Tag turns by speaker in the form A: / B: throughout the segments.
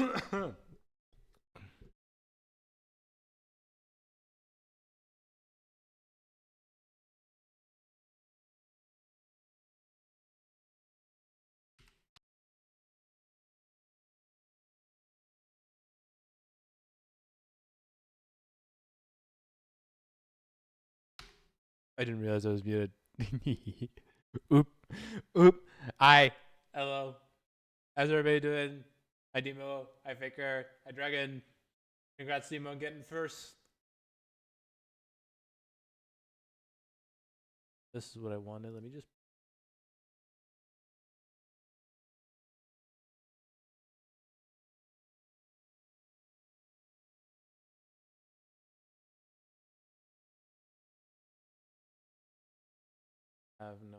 A: I didn't realize I was muted. Oop. Oop. Hi. Hello. How's everybody doing? Hi, Demo. Hi, Faker. Hi, Dragon. Congrats, Demo, on getting first. This is what I wanted. Let me just. Have no.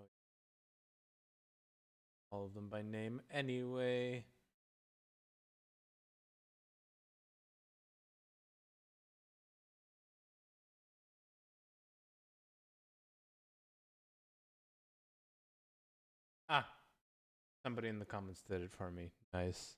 A: All of them by name anyway. Ah. Somebody in the comments did it for me. Nice.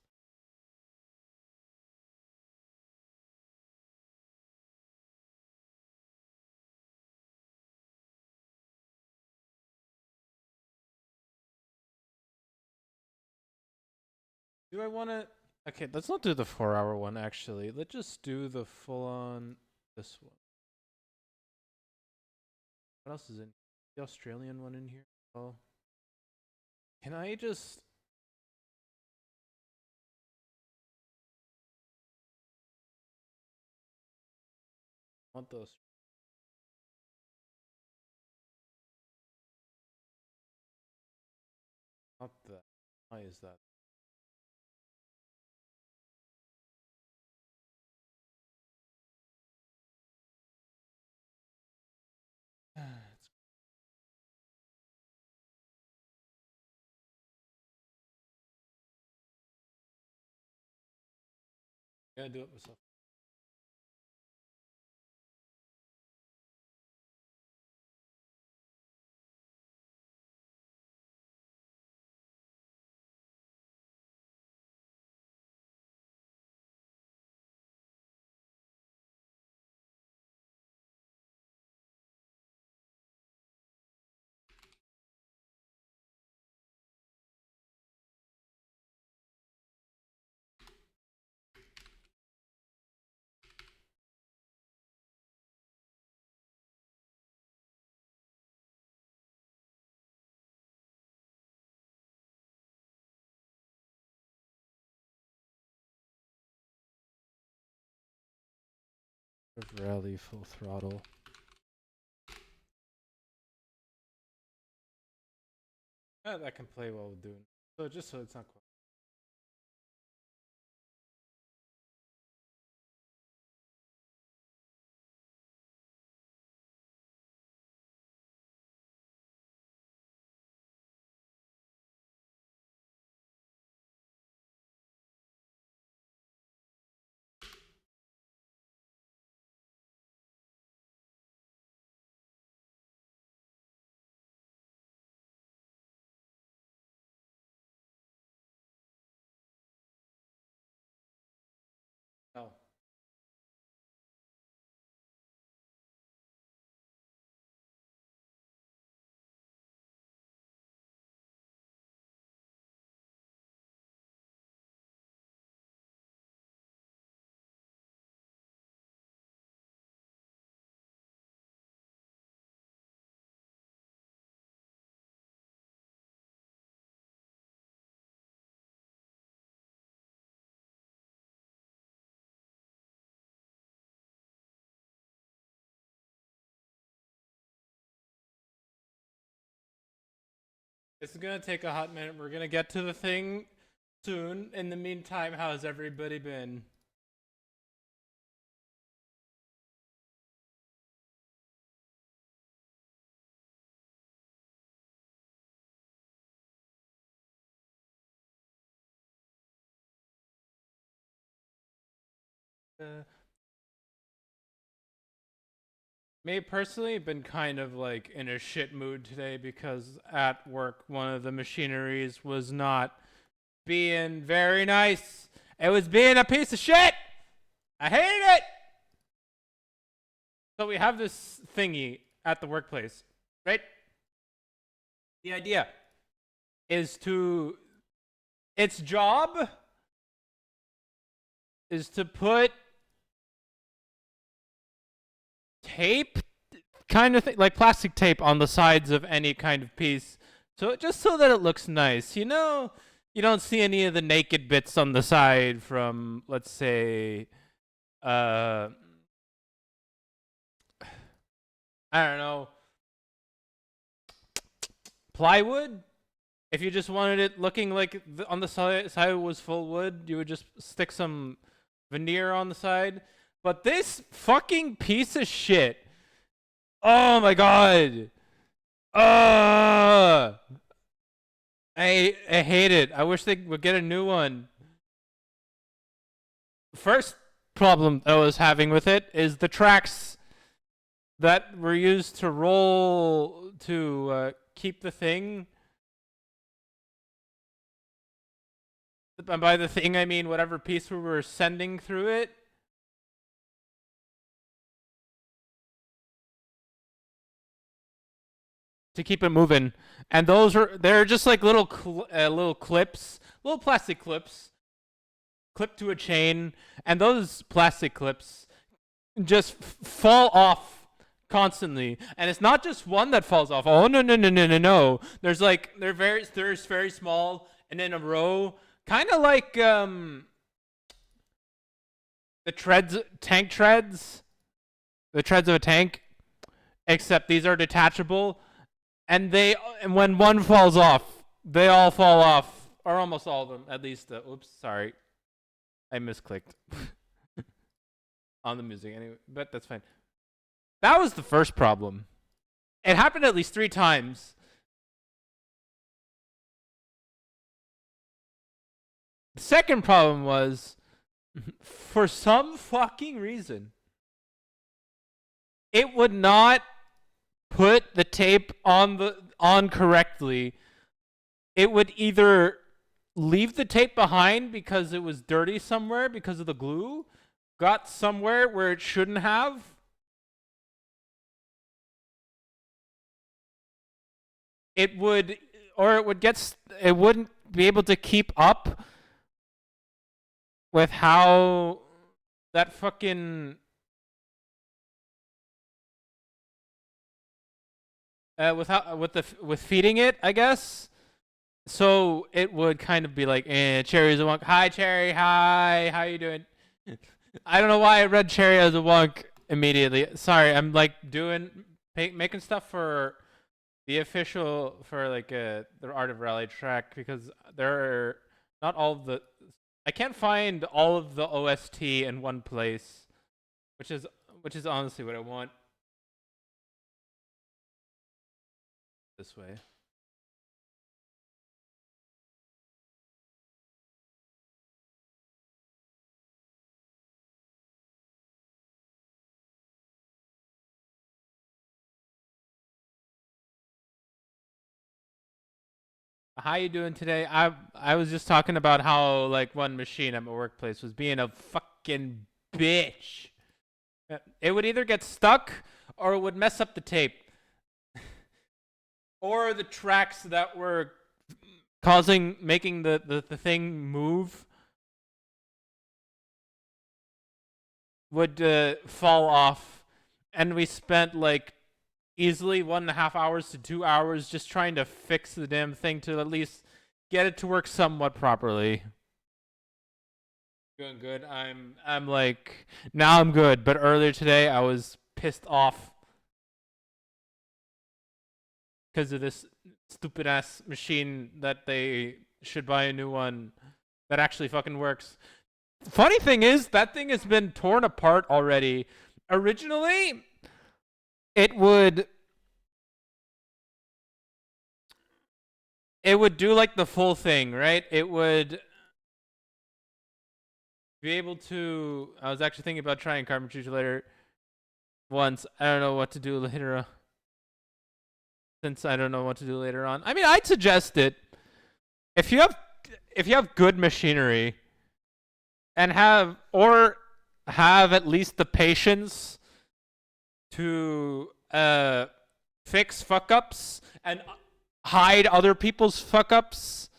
A: Do I want to? Okay, let's not do the 4-hour one actually. Let's just do the full on this one. What else is in the Australian one in here? Oh, can I just? Want those? Not that. Why is that? It's gonna do it myself. Rally full throttle. That can play well with doing. So just so it's not quite. Oh. This is gonna take a hot minute. We're gonna get to the thing soon. In the meantime, how's everybody been? Me personally, been kind of like in a shit mood today because at work one of the machineries was not being very nice, It was being a piece of shit. I hated it. So we have this thingy at the workplace, right? The idea is to, its job is to put tape, kind of thing, like plastic tape on the sides of any kind of piece. So just so that it looks nice. You know, you don't see any of the naked bits on the side from, let's say, I don't know, plywood. If you just wanted it looking like on the side was full wood, you would just stick some veneer on the side. But this fucking piece of shit. Oh my god. I hate it. I wish they would get a new one. First problem I was having with it is the tracks that were used to roll to keep the thing. And by the thing, I mean whatever piece we were sending through it. To keep it moving. And they're just like little clips, little plastic clips, clipped to a chain. And those plastic clips just fall off constantly. And it's not just one that falls off. Oh, no. There's very small and in a row. Kind of like the tank treads. The treads of a tank. Except these are detachable. And when one falls off, they all fall off. Or almost all of them. At least, oops, sorry. I misclicked. On the music anyway. But that's fine. That was the first problem. It happened at least 3 times. The second problem was, for some fucking reason, it would not put the tape on correctly. It would either leave the tape behind because it was dirty somewhere because of the glue, got somewhere where it shouldn't have. It wouldn't be able to keep up with how that fucking with feeding it, I guess. So it would kind of be like, Cherry's a wonk. Hi, Cherry. Hi. How you doing? I don't know why I read Cherry as a wonk immediately. Sorry, I'm like making stuff for the official, for like the Art of Rally track, because there are not all of the, I can't find all of the OST in one place, which is honestly what I want. This way. How you doing today? I was just talking about how like one machine at my workplace was being a fucking bitch. It would either get stuck or it would mess up the tape. Or the tracks that were making the thing move would fall off. And we spent like easily 1.5 hours to 2 hours just trying to fix the damn thing to at least get it to work somewhat properly. Doing good. I'm like, now I'm good, but earlier today I was pissed off because of this stupid ass machine that they should buy a new one that actually fucking works. Funny thing is, that thing has been torn apart already. Originally, it would do like the full thing, right? It would be able to, I was actually thinking about trying carpentry later once. I don't know what to do later. Since I don't know what to do later on. I mean, I'd suggest it. If you have good machinery, and have at least the patience to fix fuck ups and hide other people's fuck ups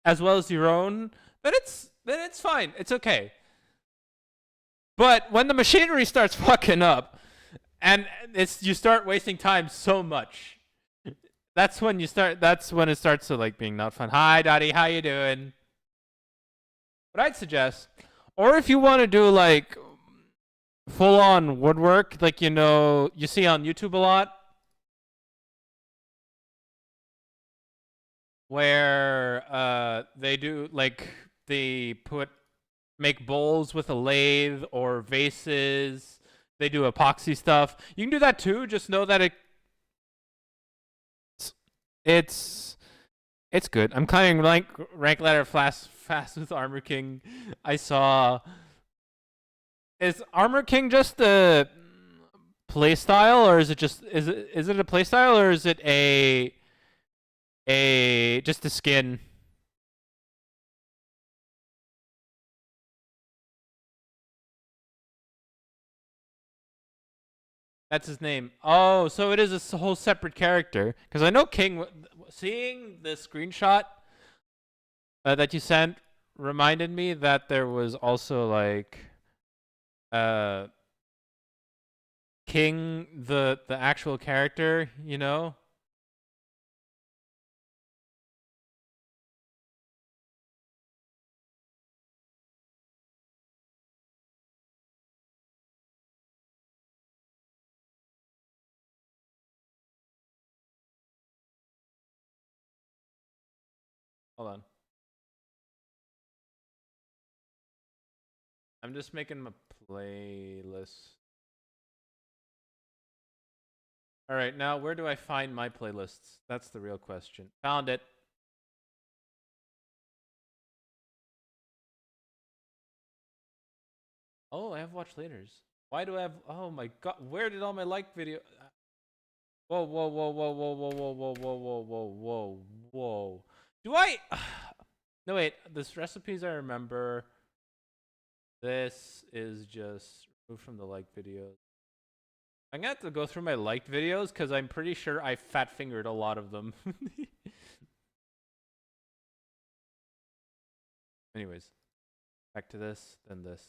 A: as well as your own, then it's fine. It's okay. But when the machinery starts fucking up and you start wasting time so much, that's when it starts to like being not fun. Hi Dottie, how you doing? What I'd suggest, or if you want to do like full on woodwork, like you see on YouTube a lot, where they do like they put make bowls with a lathe or vases. They do epoxy stuff. You can do that too. Just know that it's it's good. I'm climbing rank ladder fast with Armor King. I saw. Is Armor King just a playstyle, or is it a playstyle, or is it a just a skin? That's his name. Oh, so it is a whole separate character. Because I know King. Seeing the screenshot that you sent reminded me that there was also like uh King, the actual character. Hold on. I'm just making my playlist. All right, now where do I find my playlists? That's the real question. Found it. Oh, I have watch laters. Why do I have? Oh my god, where did all my like video? Whoa, whoa, whoa, whoa, whoa, whoa, whoa, whoa, whoa, whoa, whoa, whoa, whoa. Do I? No, wait. This recipes I remember. This is just removed from the like videos. I'm gonna have to go through my liked videos because I'm pretty sure I fat fingered a lot of them. Anyways, back to this, then this.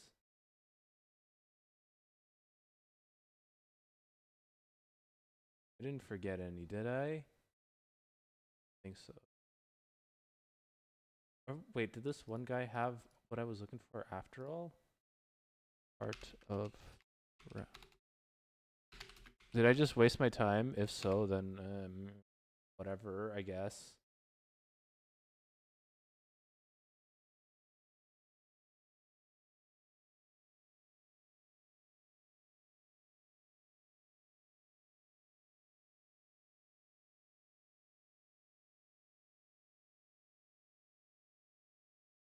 A: I didn't forget any, did I? Think so. Oh, wait, did this one guy have what I was looking for after all? Part of. Did I just waste my time? If so, then whatever, I guess.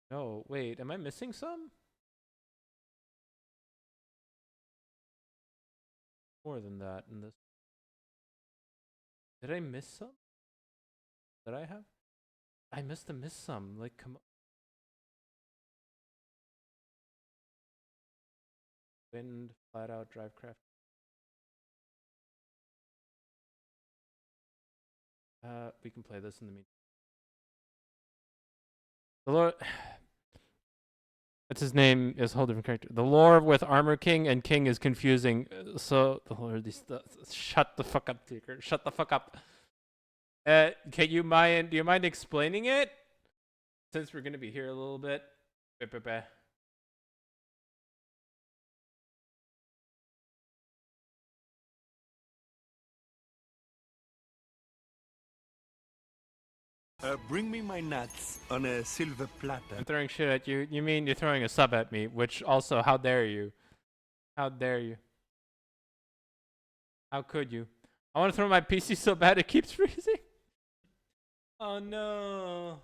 A: No, wait, am I missing some? More than that in this. Did I miss some? Did I have? I must have missed some. Like, come on. Wind, flat out, drive craft. We can play this in the meantime. The lore. That's his name is a whole different character. The lore with Armor King and King is confusing. So the lore these. Shut the fuck up, Tinker. Shut the fuck up. Can you mind? Do you mind explaining it? Since we're gonna be here a little bit.
B: Bring me my nuts on a silver platter.
A: I'm throwing shit at you. You mean you're throwing a sub at me? Which also, how dare you? How dare you? How could you? I want to throw my PC so bad it keeps freezing. Oh no.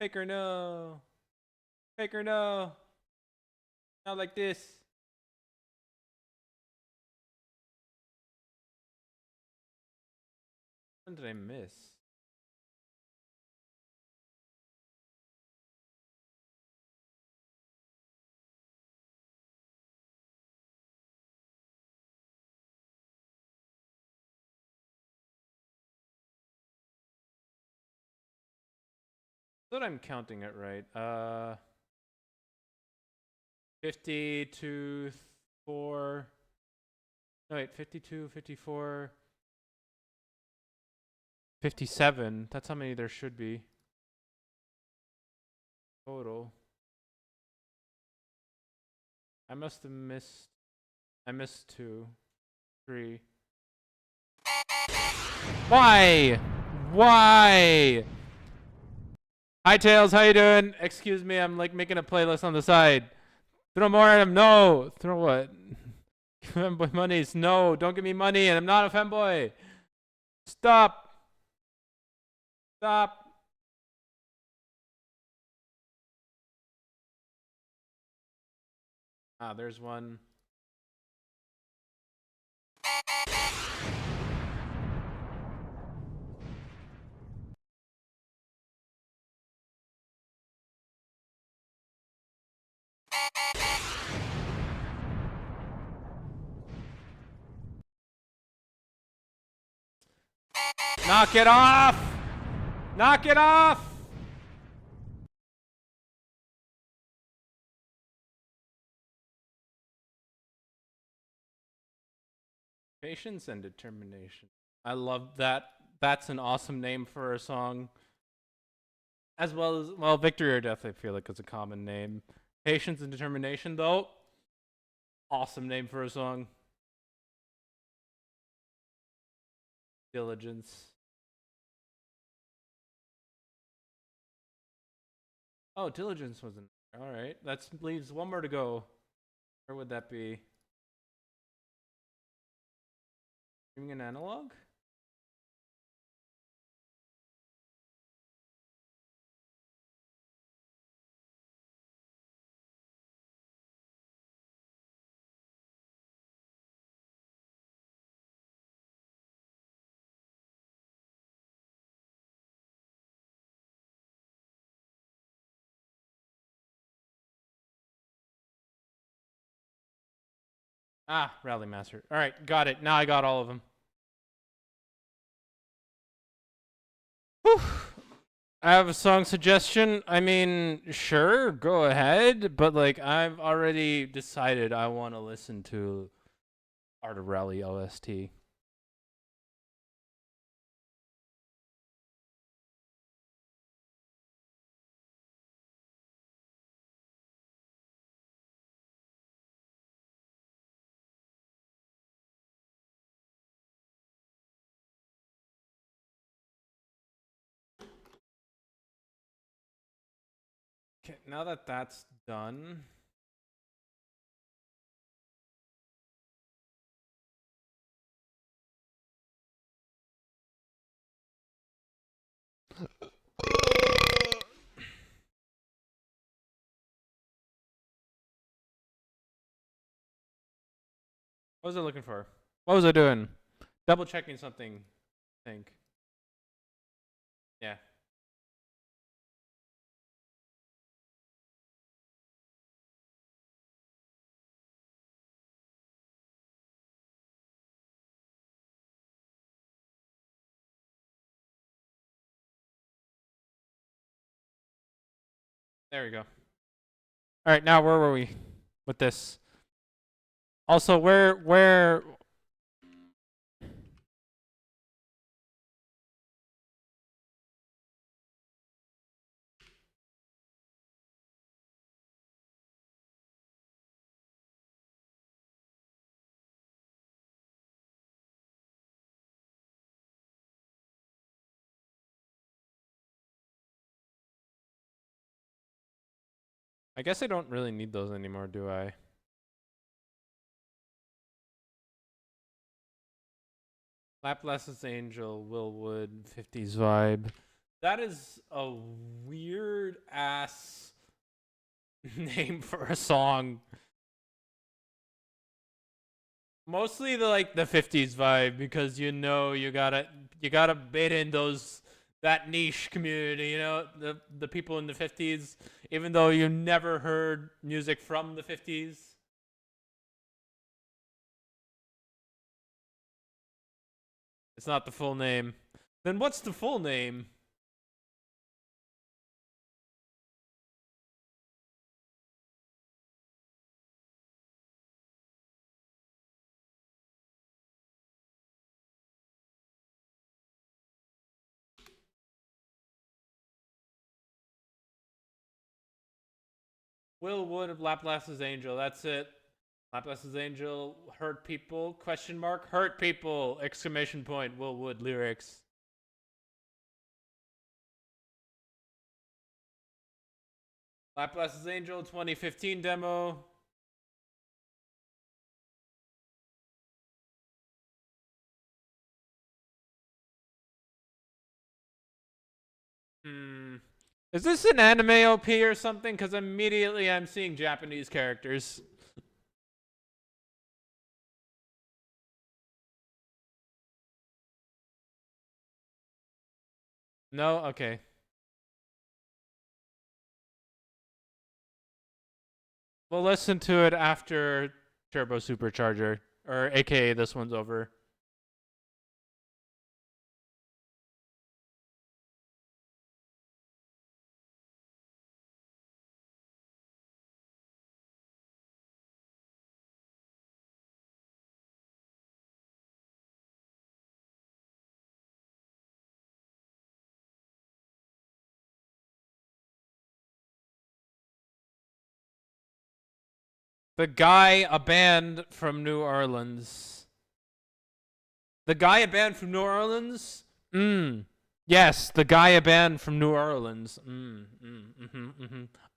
A: Faker, no. Faker, no. Not like this. When did I miss? that I'm counting it right. 52, 4. No, wait, 52, 54, 57. That's how many there should be total. I must have missed. I missed 2, 3. Why? Why? Hi Tails, how you doing? Excuse me, I'm like making a playlist on the side. Throw more at him. No. Throw what? Femboy monies. No, don't give me money, and I'm not a femboy. Stop. Stop. Ah, there's one. Knock it off! Knock it off! Patience and determination. I love that. That's an awesome name for a song. As well as, well, victory or death, I feel like is a common name. Patience and determination, though, awesome name for a song. Diligence. Oh, diligence wasn't. All right, that leaves one more to go. Where would that be? Giving an analog? Ah, Rally Master. All right, got it. Now I got all of them. Whew. I have a song suggestion. I mean, sure, go ahead, but like I've already decided I want to listen to Art of Rally OST. Okay, now that that's done, what was I looking for? What was I doing? Double checking something, I think. Yeah. There we go. All right, now where were we with this? Also, where I guess I don't really need those anymore, do I? Laplace's Angel, Willwood, 50s vibe. That is a weird ass name for a song. Mostly the like the 50s vibe because you know you gotta bait in those that niche community, you know, the people in the 50s, even though you never heard music from the 50s. It's not the full name. Then what's the full name? Will Wood of Laplace's Angel. That's it. Laplace's Angel hurt people? Question mark. Hurt people! Exclamation point. Will Wood lyrics. Laplace's Angel 2015 demo. Hmm. Is this an anime OP or something? Because immediately I'm seeing Japanese characters. No? Okay. We'll listen to it after Turbo Supercharger. Or aka this one's over. The guy, a band from New Orleans. The guy, a band from New Orleans? Yes, the guy, a band from New Orleans.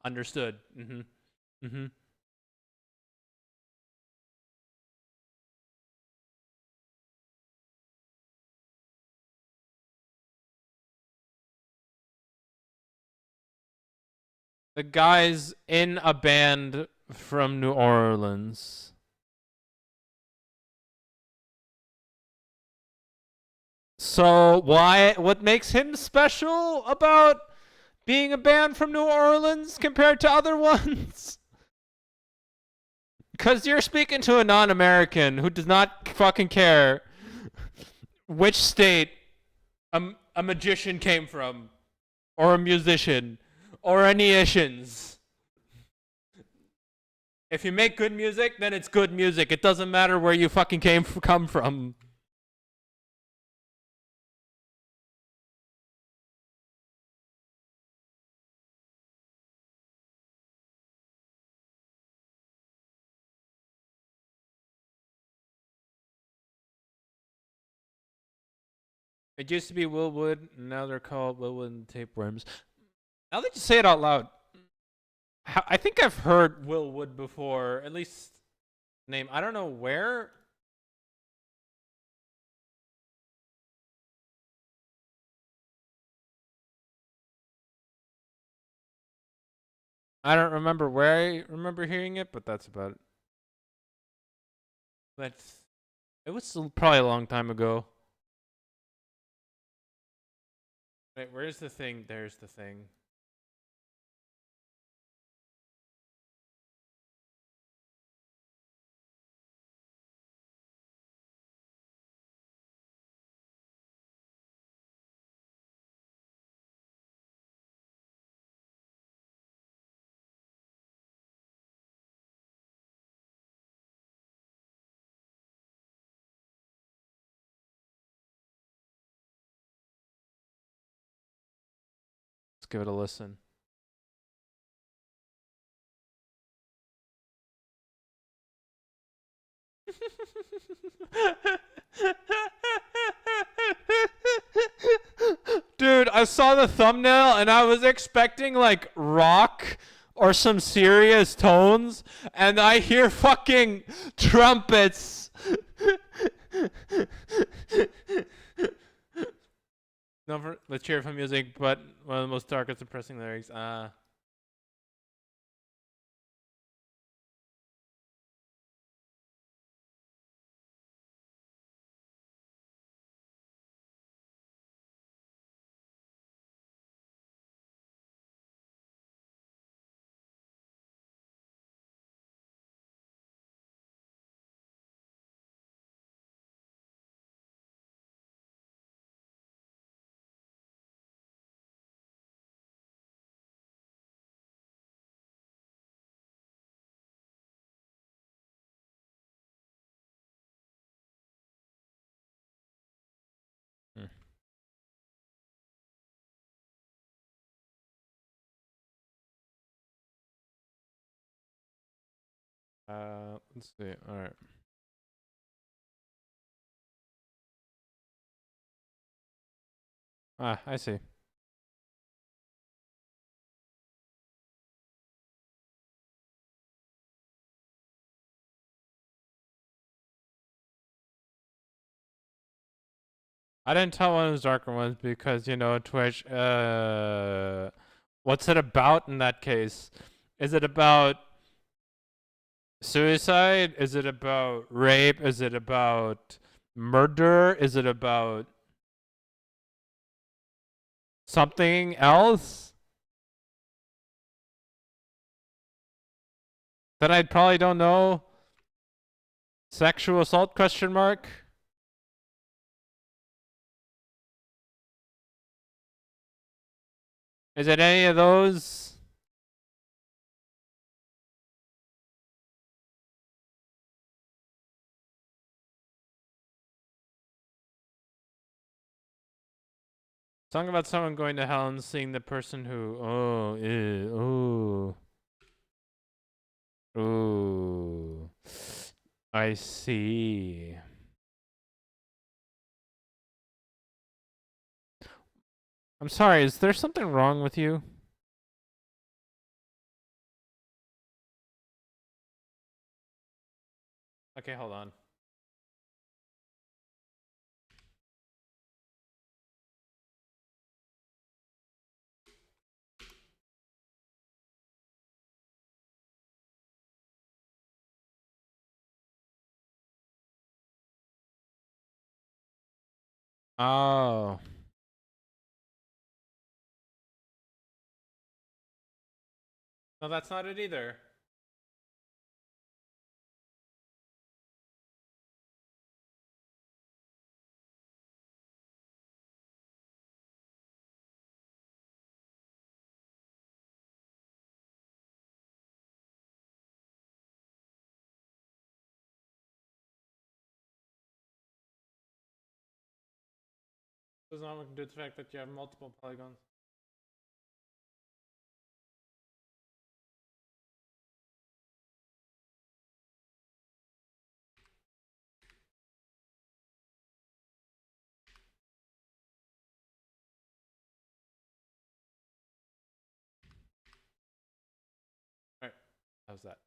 A: Understood. The guy's in a band from New Orleans. So why? What makes him special about being a band from New Orleans compared to other ones? Because you're speaking to a non-American who does not fucking care which state a magician came from, or a musician, or any Ishins. If you make good music, then it's good music. It doesn't matter where you fucking come from. It used to be Willwood, and now they're called Willwood and Tapeworms. Now that you say it out loud, I think I've heard Willwood before, at least name. I don't know where. I don't remember where I remember hearing it, but that's about it. But it was probably a long time ago. Wait, where's the thing? There's the thing. Let's give it a listen. Dude, I saw the thumbnail and I was expecting like rock or some serious tones, and I hear fucking trumpets. No, for the cheerful music, but one of the most darkest, depressing lyrics. Let's see. All right. Ah, I see. I didn't tell one of those darker ones because, you know, Twitch, what's it about in that case? Is it about suicide? Is it about rape? Is it about murder? Is it about something else that I probably don't know? Sexual assault question mark? Is it any of those? Song about someone going to hell and seeing the person who ooh. I see. I'm sorry, is there something wrong with you? Okay, hold on. Oh. No, that's not it either. Does not look to the fact that you have multiple polygons. Alright, how's that?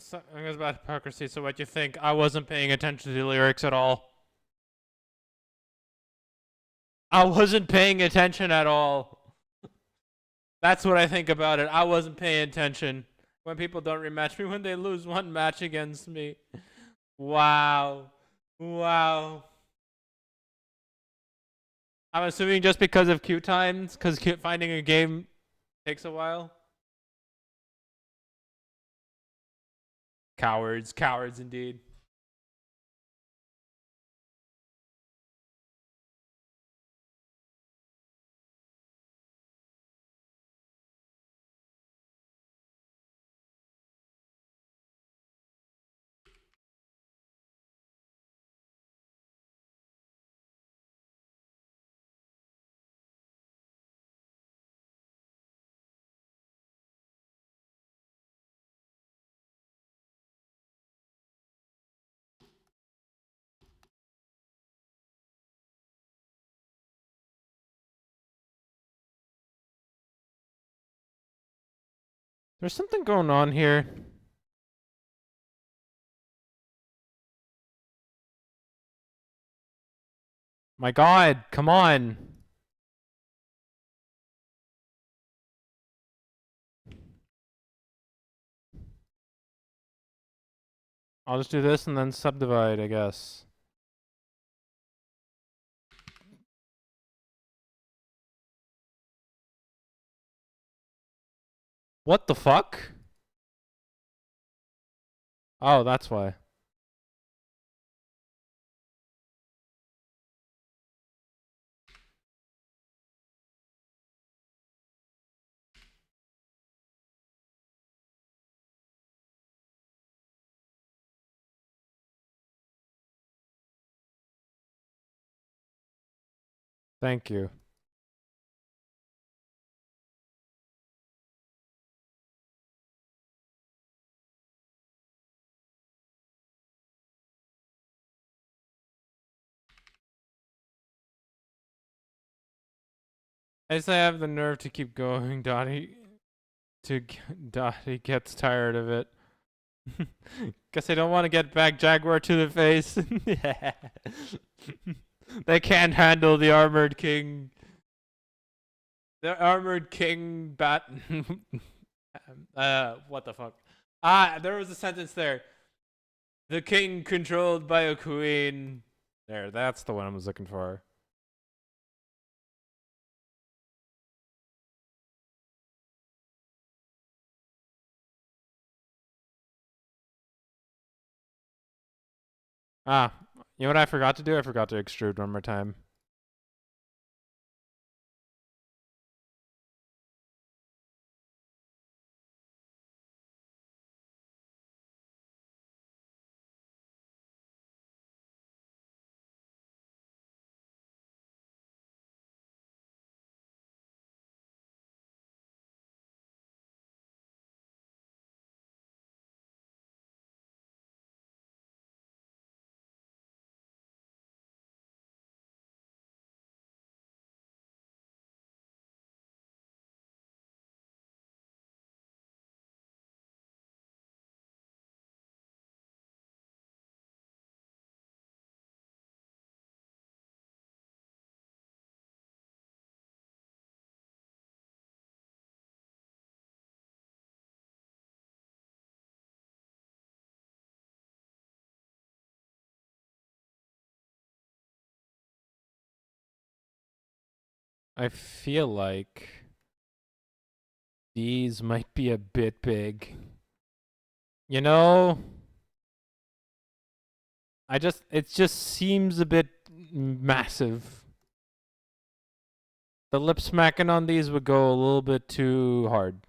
A: Something is about hypocrisy, so what you think? I wasn't paying attention to the lyrics at all. I wasn't paying attention at all. That's what I think about it. I wasn't paying attention. When people don't rematch me, when they lose one match against me. Wow. Wow. I'm assuming just because of queue times, because finding a game takes a while. Cowards. Cowards indeed. There's something going on here. My god, come on. I'll just do this and then subdivide, I guess. What the fuck? Oh, that's why. Thank you. I guess I have the nerve to keep going. Dottie gets tired of it. Guess I don't want to get back Jaguar to the face. They can't handle the armored king. The armored king bat. What the fuck? There was a sentence there. The king controlled by a queen. There, that's the one I was looking for. You know what I forgot to do? I forgot to extrude one more time. I feel like these might be a bit big. You know, it just seems a bit massive. The lip smacking on these would go a little bit too hard.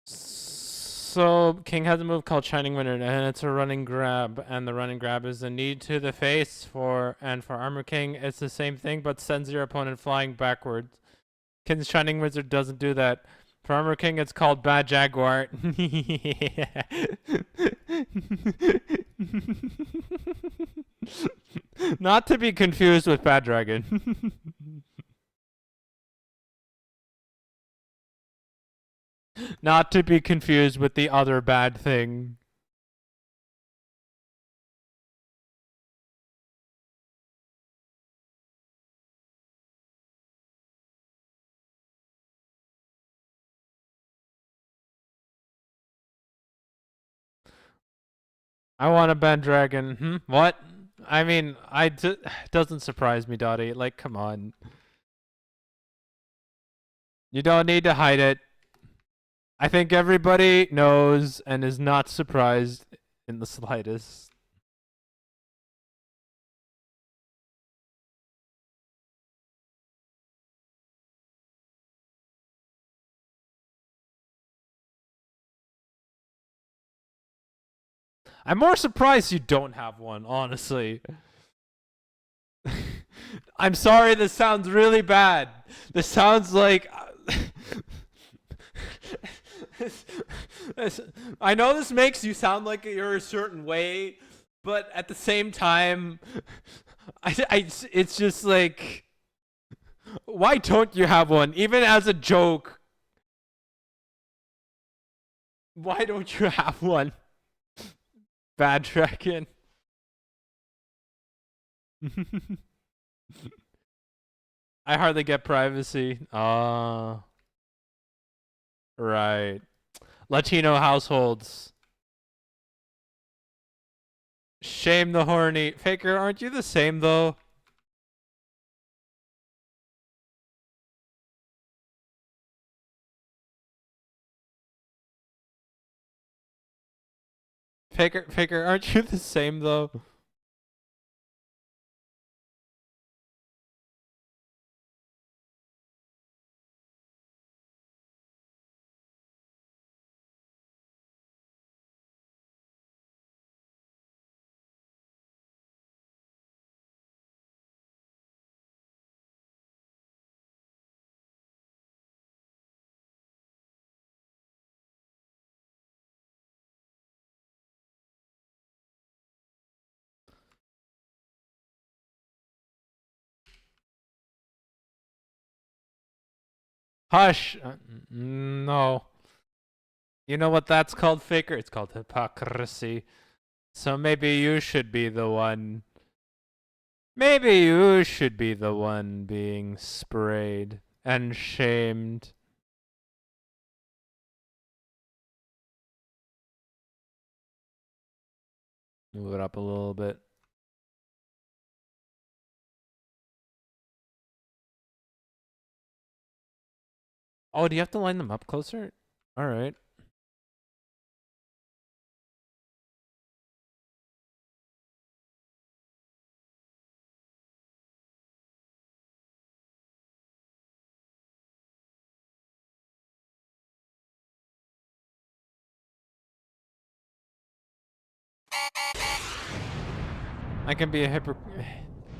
A: So King has a move called Shining Winter, and it's a running grab, and the running grab is a knee to the face for Armor King. It's the same thing, but sends your opponent flying backwards. King's Shining Wizard doesn't do that. For Armor King, it's called Bad Jaguar. Not to be confused with Bad Dragon. Not to be confused with the other bad thing. I want a bad dragon. What? I mean, doesn't surprise me, Dottie. Like, come on. You don't need to hide it. I think everybody knows and is not surprised in the slightest. I'm more surprised you don't have one, honestly. I'm sorry, this sounds really bad. This sounds like. I know this makes you sound like you're a certain way, but at the same time, it's just like Why don't you have one? Even as a joke. Why don't you have one? Bad dragon. I hardly get privacy. Right. Latino households. Shame the horny. Faker, aren't you the same though? Faker, aren't you the same though? Hush. No. You know what that's called, Faker? It's called hypocrisy. So maybe you should be the one. Maybe you should be the one being sprayed and shamed. Move it up a little bit. Oh, do you have to line them up closer? All right. I can be a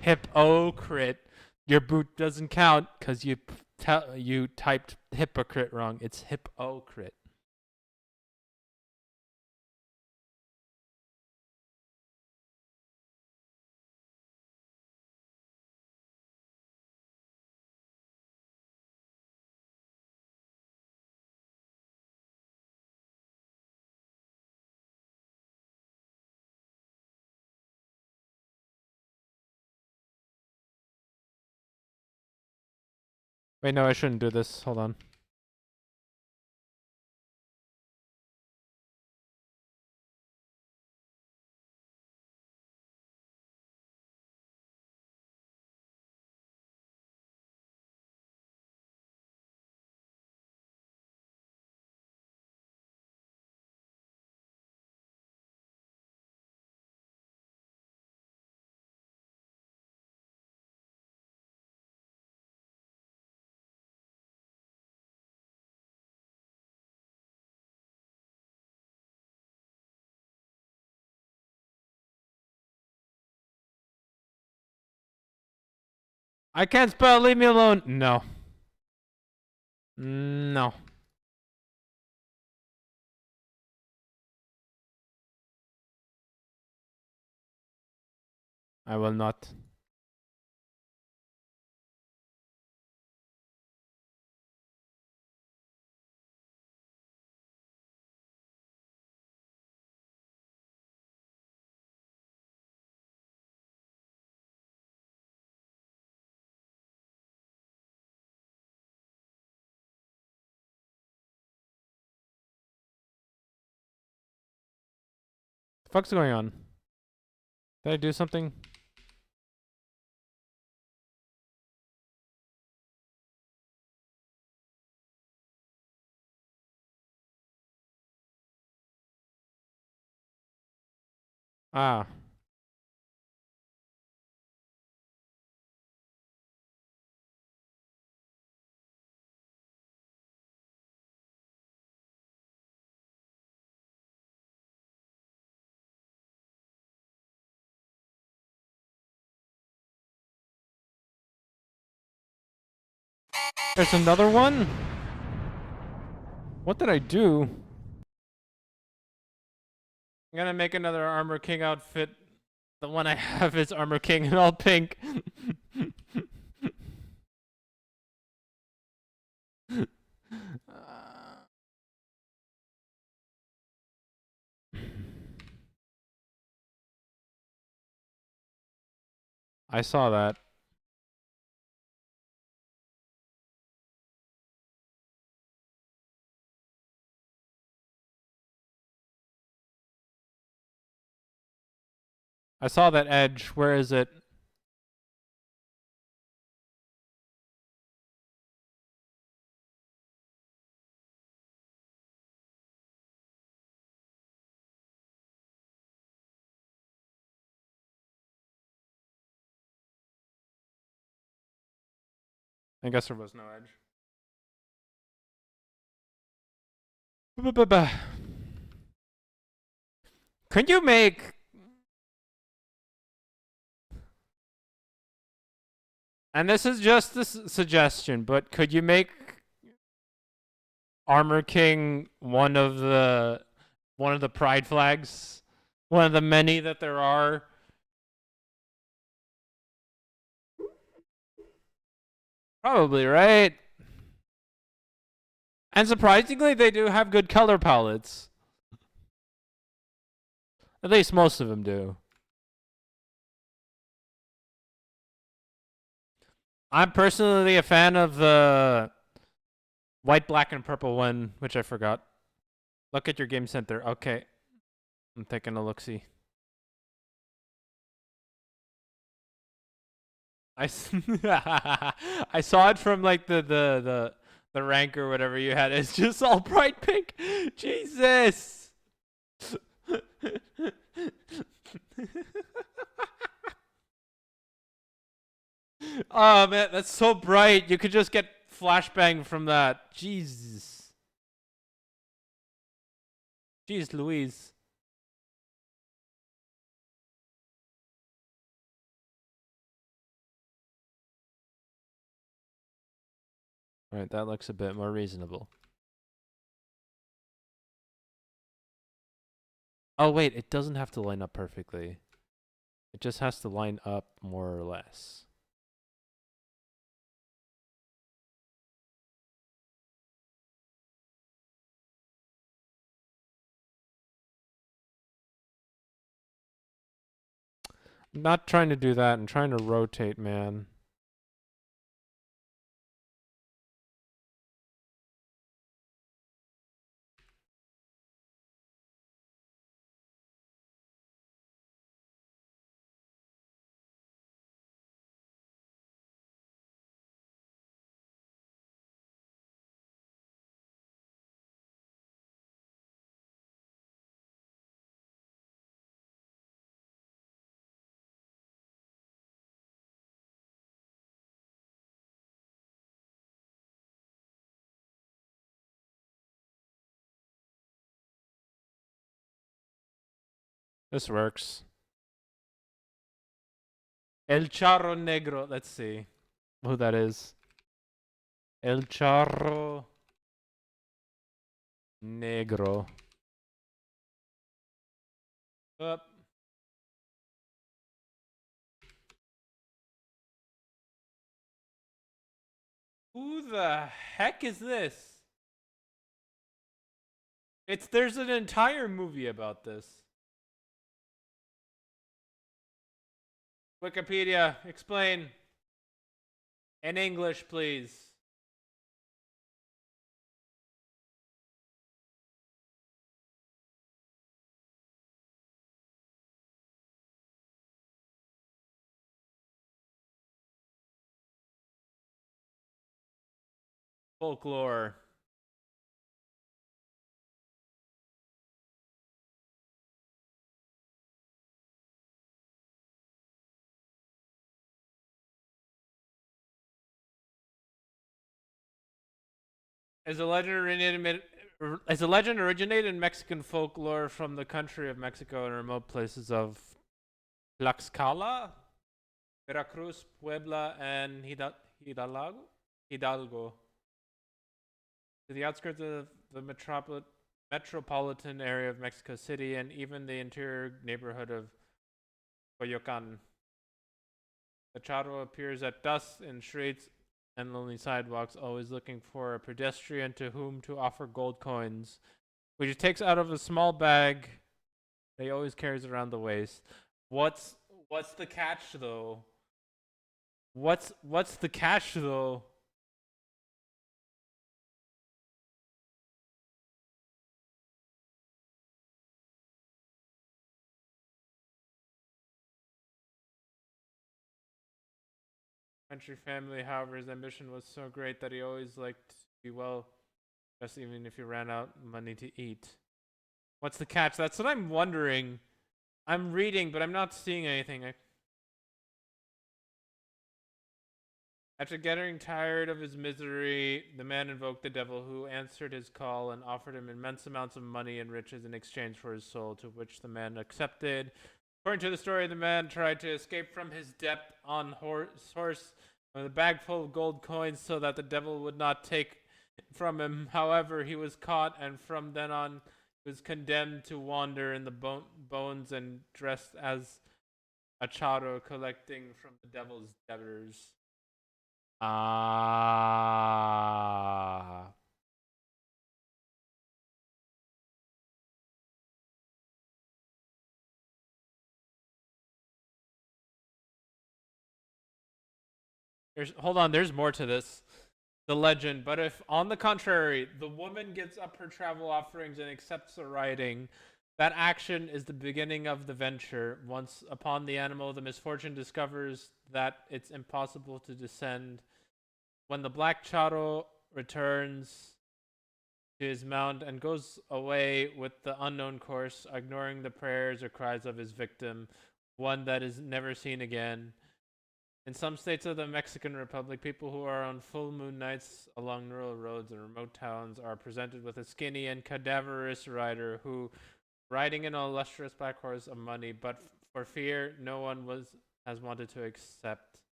A: hypocrite. Your boot doesn't count because you typed hypocrite wrong. It's hypocrite. Wait, no, I shouldn't do this. Hold on. I can't spell. Leave me alone. No. No. I will not. The fuck's going on? Did I do something? Ah. There's another one? What did I do? I'm gonna make another Armor King outfit. The one I have is Armor King in all pink. I saw that. I saw that edge. Where is it? I guess there was no edge. Could you make... And this is just a suggestion, but could you make Armor King one of the pride flags? One of the many that there are? Probably, right? And surprisingly, they do have good color palettes. At least most of them do. I'm personally a fan of the white, black, and purple one, which I forgot. Look at your game center. Okay. I'm taking a look-see. I saw it from like the rank or whatever you had. It's just all bright pink. Jesus. Oh man, that's so bright. You could just get flashbang from that. Jesus. Jeez Louise. Alright, that looks a bit more reasonable. Oh wait, it doesn't have to line up perfectly. It just has to line up more or less. I'm not trying to do that. I'm trying to rotate, man. This works. El Charro Negro. Let's see who that is. El Charro Negro. Up. Who the heck is this? There's an entire movie about this. Wikipedia, explain. In English, please. Folklore. As a legend originated in Mexican folklore from the country of Mexico and remote places of Tlaxcala, Veracruz, Puebla, and Hidalgo, to the outskirts of the metropolitan area of Mexico City and even the interior neighborhood of Coyoacan. The charro appears at dusk in streets and lonely sidewalks, always looking for a pedestrian to whom to offer gold coins, which he takes out of a small bag that he always carries around the waist. What's the catch though? What's the catch though? Country family, however, his ambition was so great that he always liked to be well, just even if he ran out money to eat. What's the catch? That's what I'm wondering. I'm reading, but I'm not seeing anything. After getting tired of his misery, the man invoked the devil, who answered his call and offered him immense amounts of money and riches in exchange for his soul, to which the man accepted. According to the story, the man tried to escape from his debt on horse with a bag full of gold coins so that the devil would not take from him. However, he was caught, and from then on was condemned to wander in the bones and dressed as a charo, collecting from the devil's debtors. Ah. Hold on, there's more to this. The legend. But if, on the contrary, the woman gives up her travel offerings and accepts the riding, that action is the beginning of the venture. Once upon the animal, the misfortune discovers that it's impossible to descend. When the black charo returns to his mount and goes away with the unknown course, ignoring the prayers or cries of his victim, one that is never seen again. In some states of the Mexican Republic, people who are on full moon nights along rural roads and remote towns are presented with a skinny and cadaverous rider who, riding an illustrious black horse of money, but for fear no one has wanted to accept.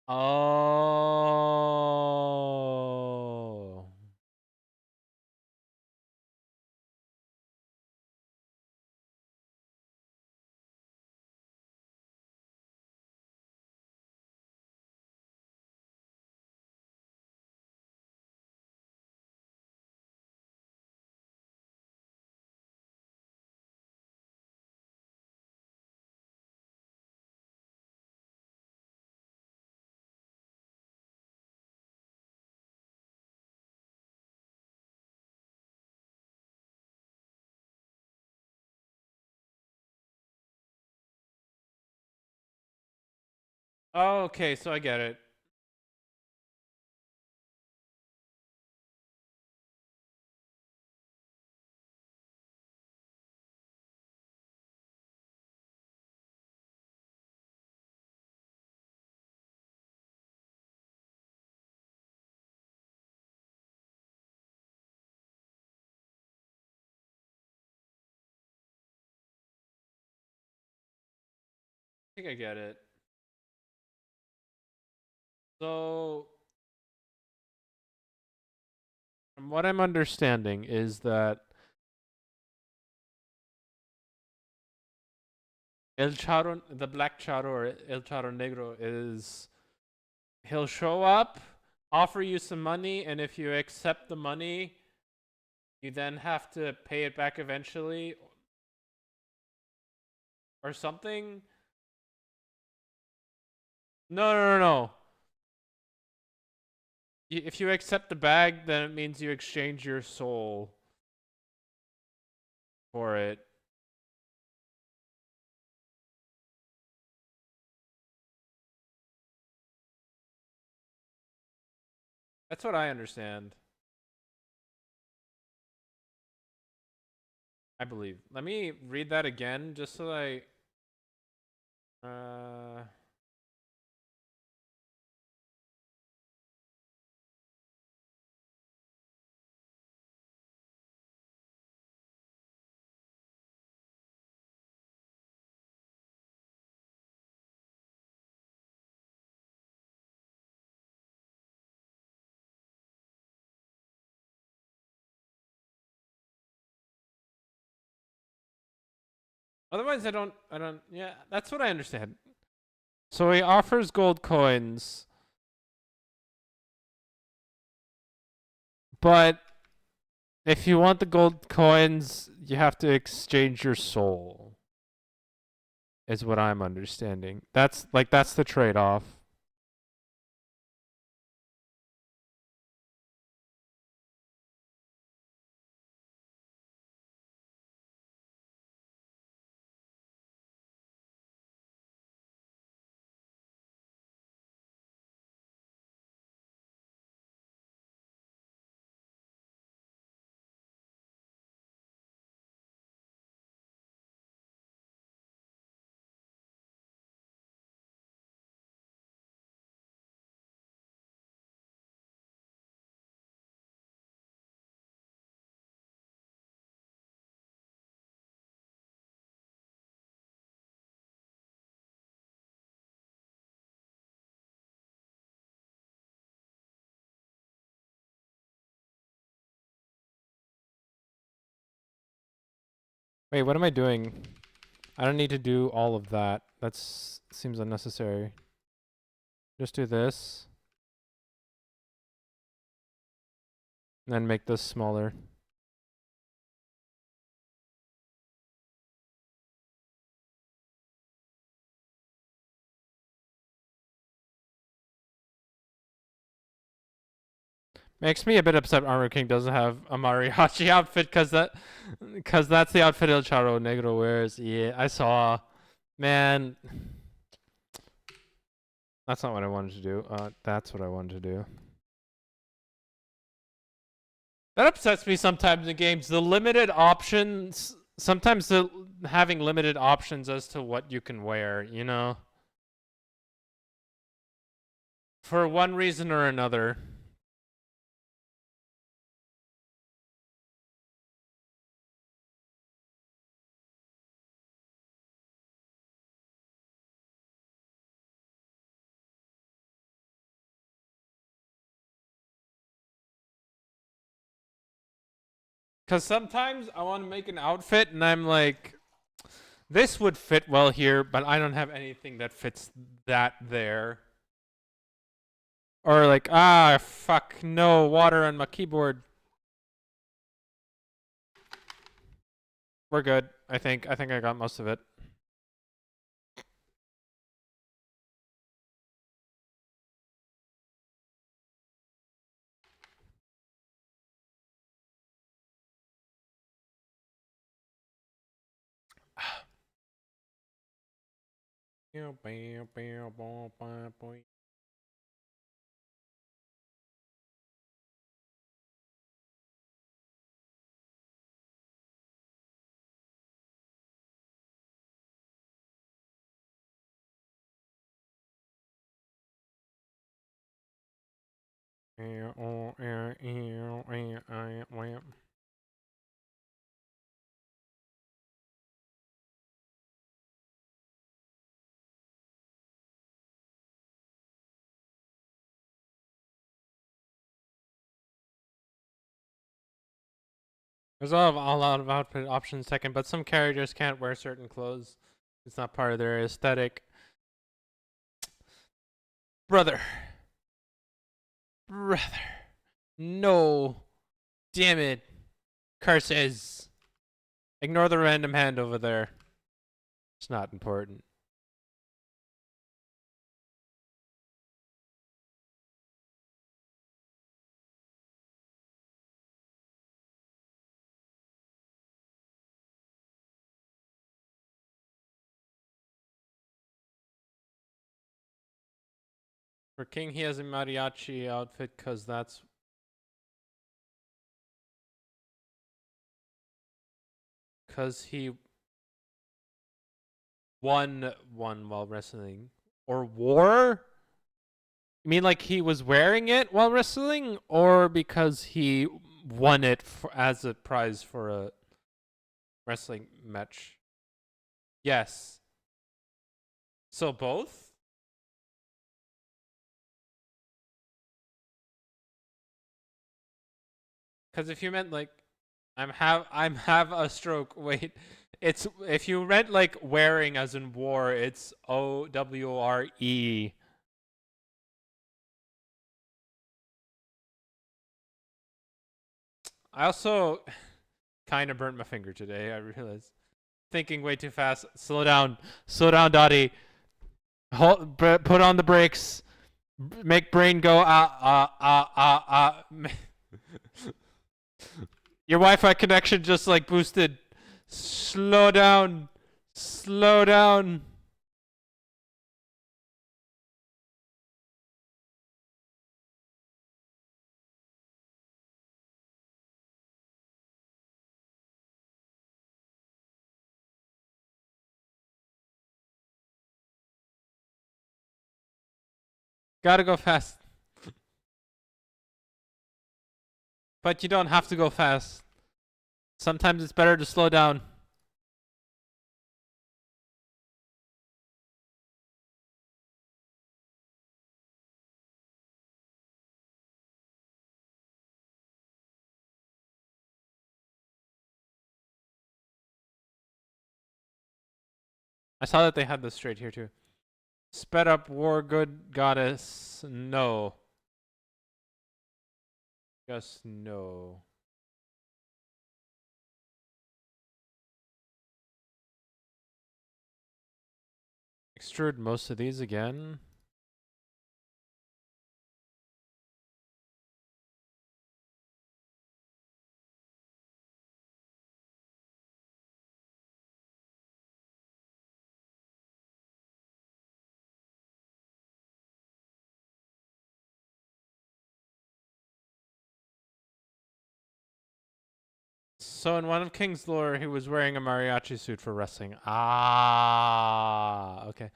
A: Oh. Oh, okay, so I get it. I think I get it. So, from what I'm understanding, is that El Charo, the Black Charo or El Charo Negro, is he'll show up, offer you some money, and if you accept the money, you then have to pay it back eventually or something. No, no, no, no. If you accept the bag, then it means you exchange your soul for it. That's what I understand. I believe. Let me read that again just so I otherwise I don't yeah, that's what I understand. So he offers gold coins, but if you want the gold coins, you have to exchange your soul. Is what I'm understanding. That's the trade-off. Wait, what am I doing? I don't need to do all of that. That's seems unnecessary. Just do this. And then make this smaller. Makes me a bit upset Armor King doesn't have a mariachi outfit cause that's the outfit El Charro Negro wears. Yeah, I saw. Man, that's not what I wanted to do. That's what I wanted to do. That upsets me sometimes in games. The limited options, sometimes having limited options as to what you can wear, you know? For one reason or another. Because sometimes I want to make an outfit and I'm like, this would fit well here, but I don't have anything that fits that there. Or like, fuck, no, water on my keyboard. We're good. I think I got most of it. There's a lot of outfit options second, but some characters can't wear certain clothes. It's not part of their aesthetic. Brother. Brother. No. Damn it. Curses. Ignore the random hand over there. It's not important. For King, he has a mariachi outfit because that's because he won one while wrestling or wore. You mean like he was wearing it while wrestling, or because he won it as a prize for a wrestling match? Yes. So both? Because if you meant like I'm have a stroke. Wait, it's if you meant like wearing as in war, it's OWRE. I also kind of burnt my finger today. I realized thinking way too fast. Slow down, Dottie. Put on the brakes. Make brain go Your Wi-Fi connection just like boosted. Slow down. Slow down. Gotta go fast. But you don't have to go fast. Sometimes it's better to slow down. I saw that they had this straight here too. Sped up war good goddess. No. Just no. Extrude most of these again. So in one of King's lore, he was wearing a mariachi suit for wrestling. Ah, okay.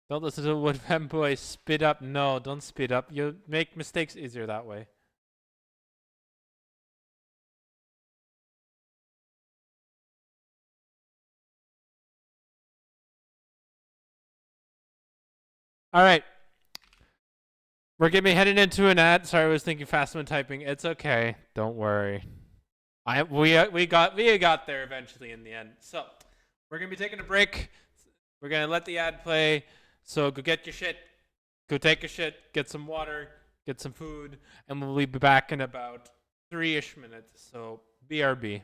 A: Don't listen to Wood Fanboy. Speed up. No, don't speed up. You make mistakes easier that way. All right. We're gonna be heading into an ad. Sorry, I was thinking fast when typing. It's okay. Don't worry. We got there eventually in the end. So we're gonna be taking a break. We're gonna let the ad play. So go get your shit. Go take a shit. Get some water. Get some food, and we'll be back in about 3-ish minutes. So BRB.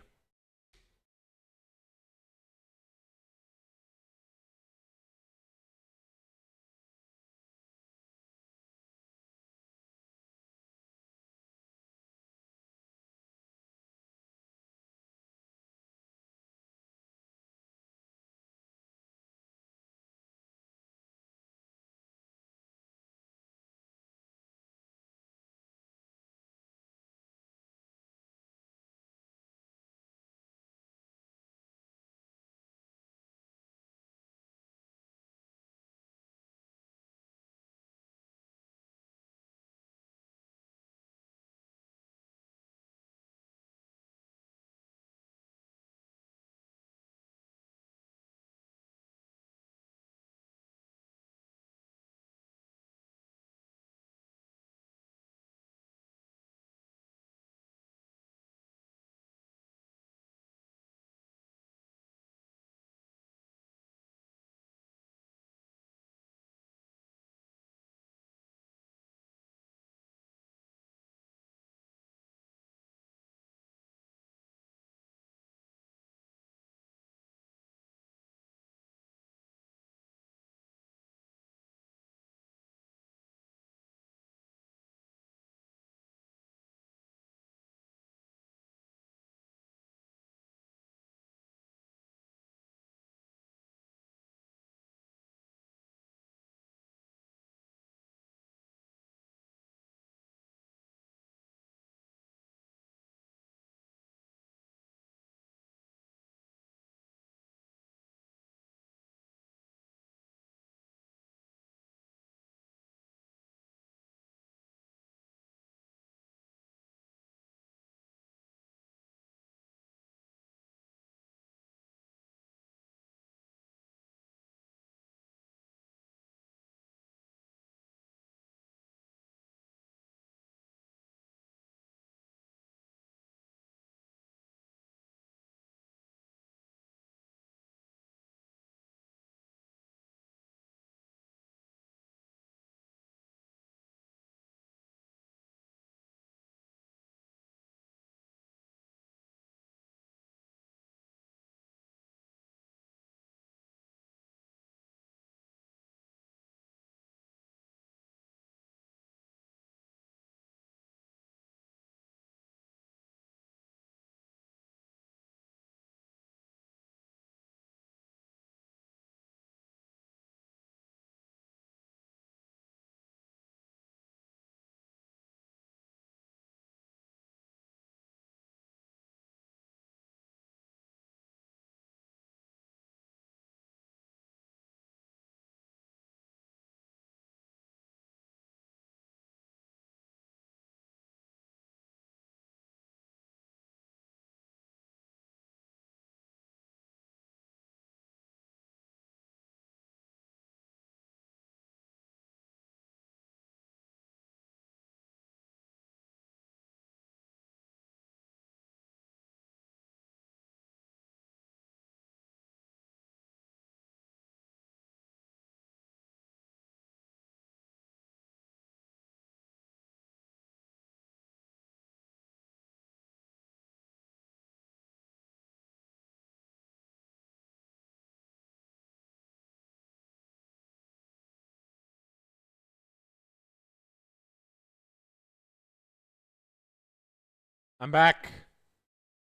A: I'm back.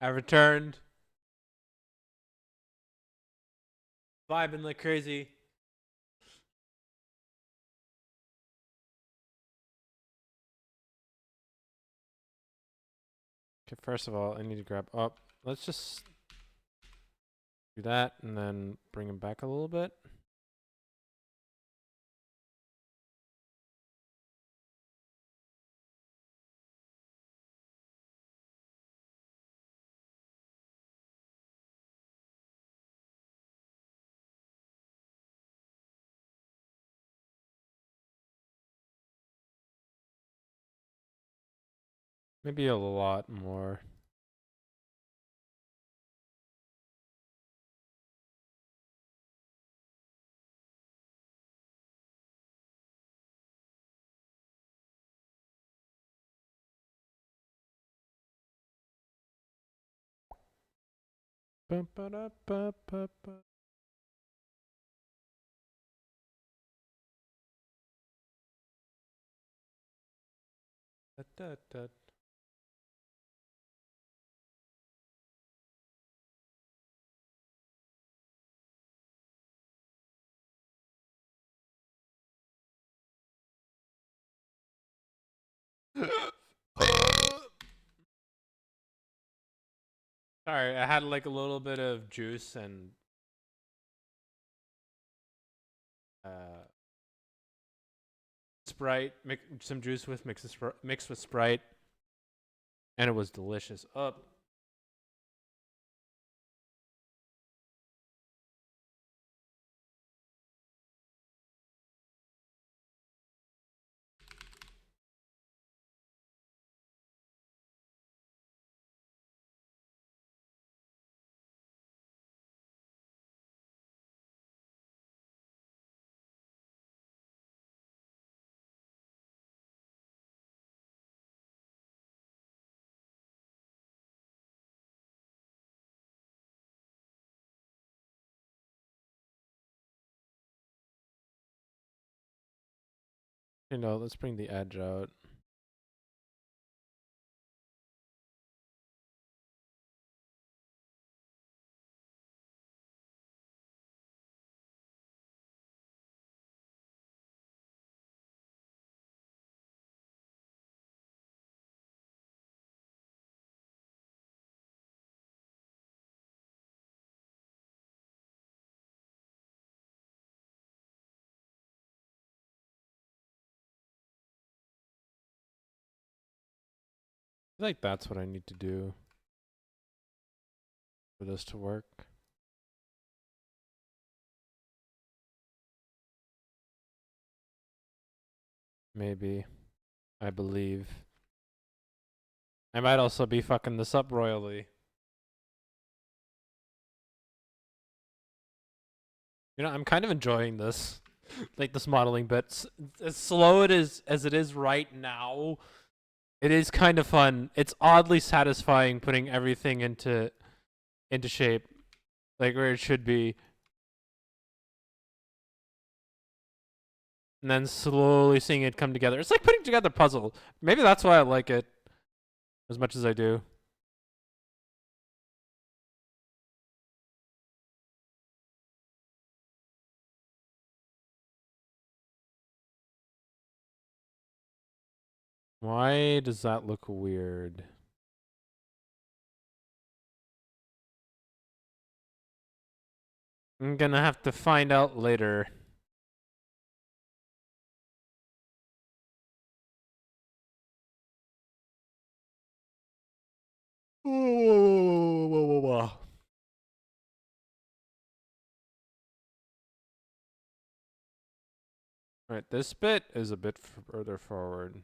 A: I returned. Vibing like crazy. Okay, first of all, I need to grab up. Let's just do that and then bring him back a little bit. Maybe a lot more. Ba-ba-da-ba-ba-ba. Da-da-da. Sorry, I had like a little bit of juice and uh, Sprite, some juice with mixed with Sprite, and it was delicious. Up. You know, let's bring the edge out. I think that's what I need to do for this to work. Maybe. I believe. I might also be fucking this up royally. You know, I'm kind of enjoying this. Like this modeling bit. As slow as it is right now, it is kind of fun. It's oddly satisfying putting everything into shape, like where it should be, and then slowly seeing it come together. It's like putting together a puzzle. Maybe that's why I like it as much as I do. Why does that look weird? I'm gonna have to find out later. All right, this bit is a bit further forward.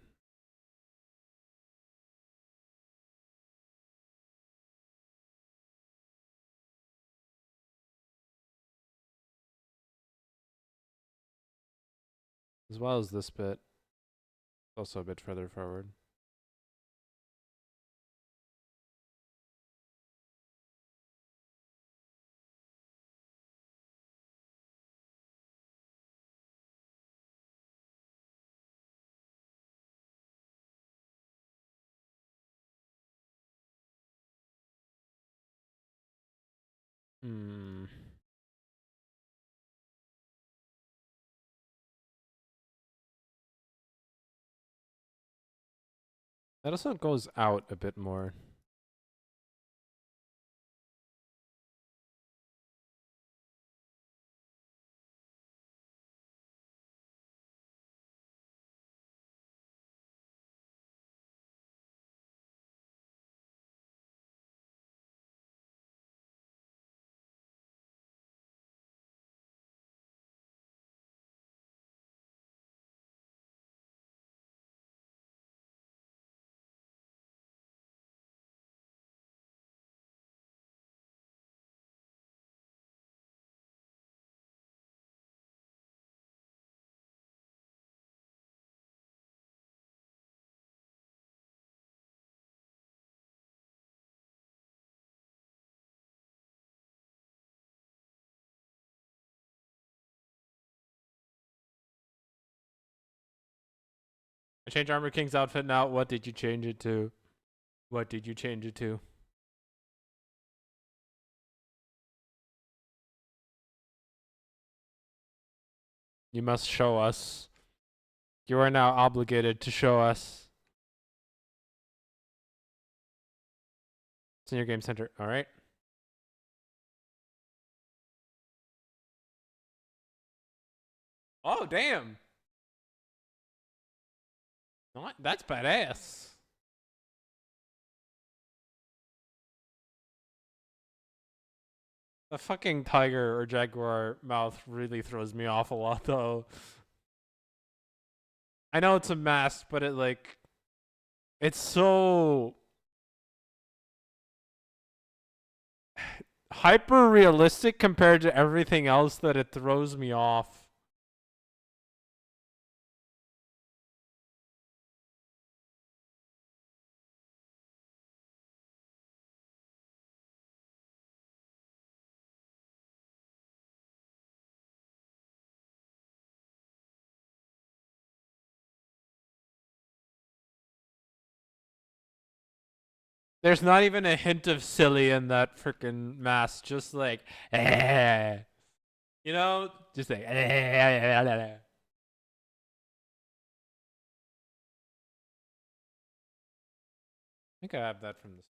A: As well as this bit, also a bit further forward. Hmm. That also goes out a bit more. I changed Armor King's outfit now. What did you change it to? What did you change it to? You must show us. You are now obligated to show us. It's in your game center. All right. Oh, damn. That's badass. The fucking tiger or jaguar mouth really throws me off a lot, though. I know it's a mask, but it's so hyper realistic compared to everything else that it throws me off. There's not even a hint of silly in that freaking mask. Just like, you know, just like, I think I have that from this.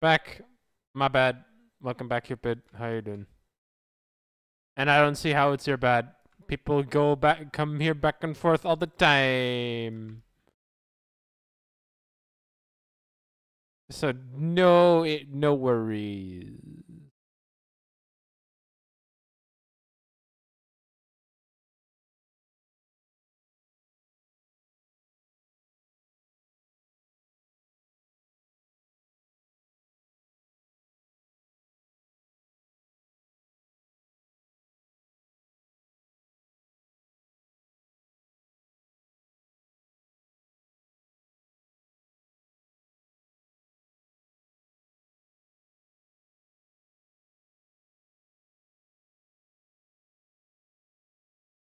A: Back. My bad. Welcome back, Cupid. How you doing? And I don't see how it's your bad. People go back, come here back and forth all the time. So no worries.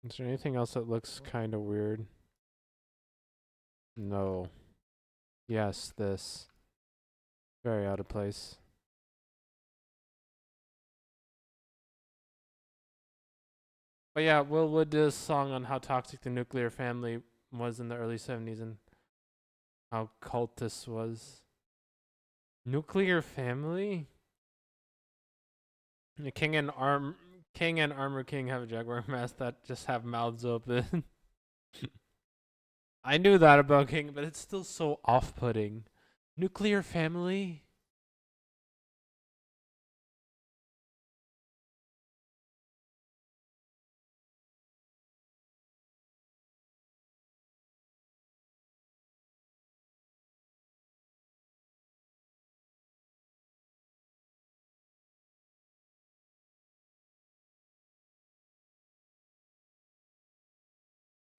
A: Is there anything else that looks kind of weird? No. Yes, this. Very out of place. But yeah, Will Wood did a song on how toxic the nuclear family was in the early 70s and how cultist was. Nuclear family? The King and Armor King have a jaguar mask that just have mouths open. I knew that about King, but it's still so off-putting. Nuclear family?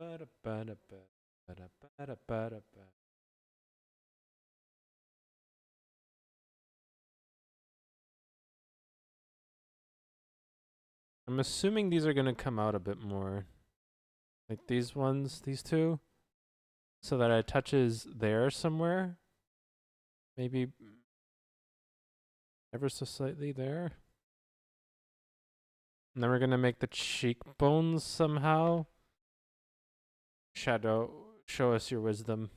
A: I'm assuming these are gonna come out a bit more. Like these ones, these two. So that it touches there somewhere. Maybe ever so slightly there. And then we're gonna make the cheekbones somehow. Shadow, show us your wisdom.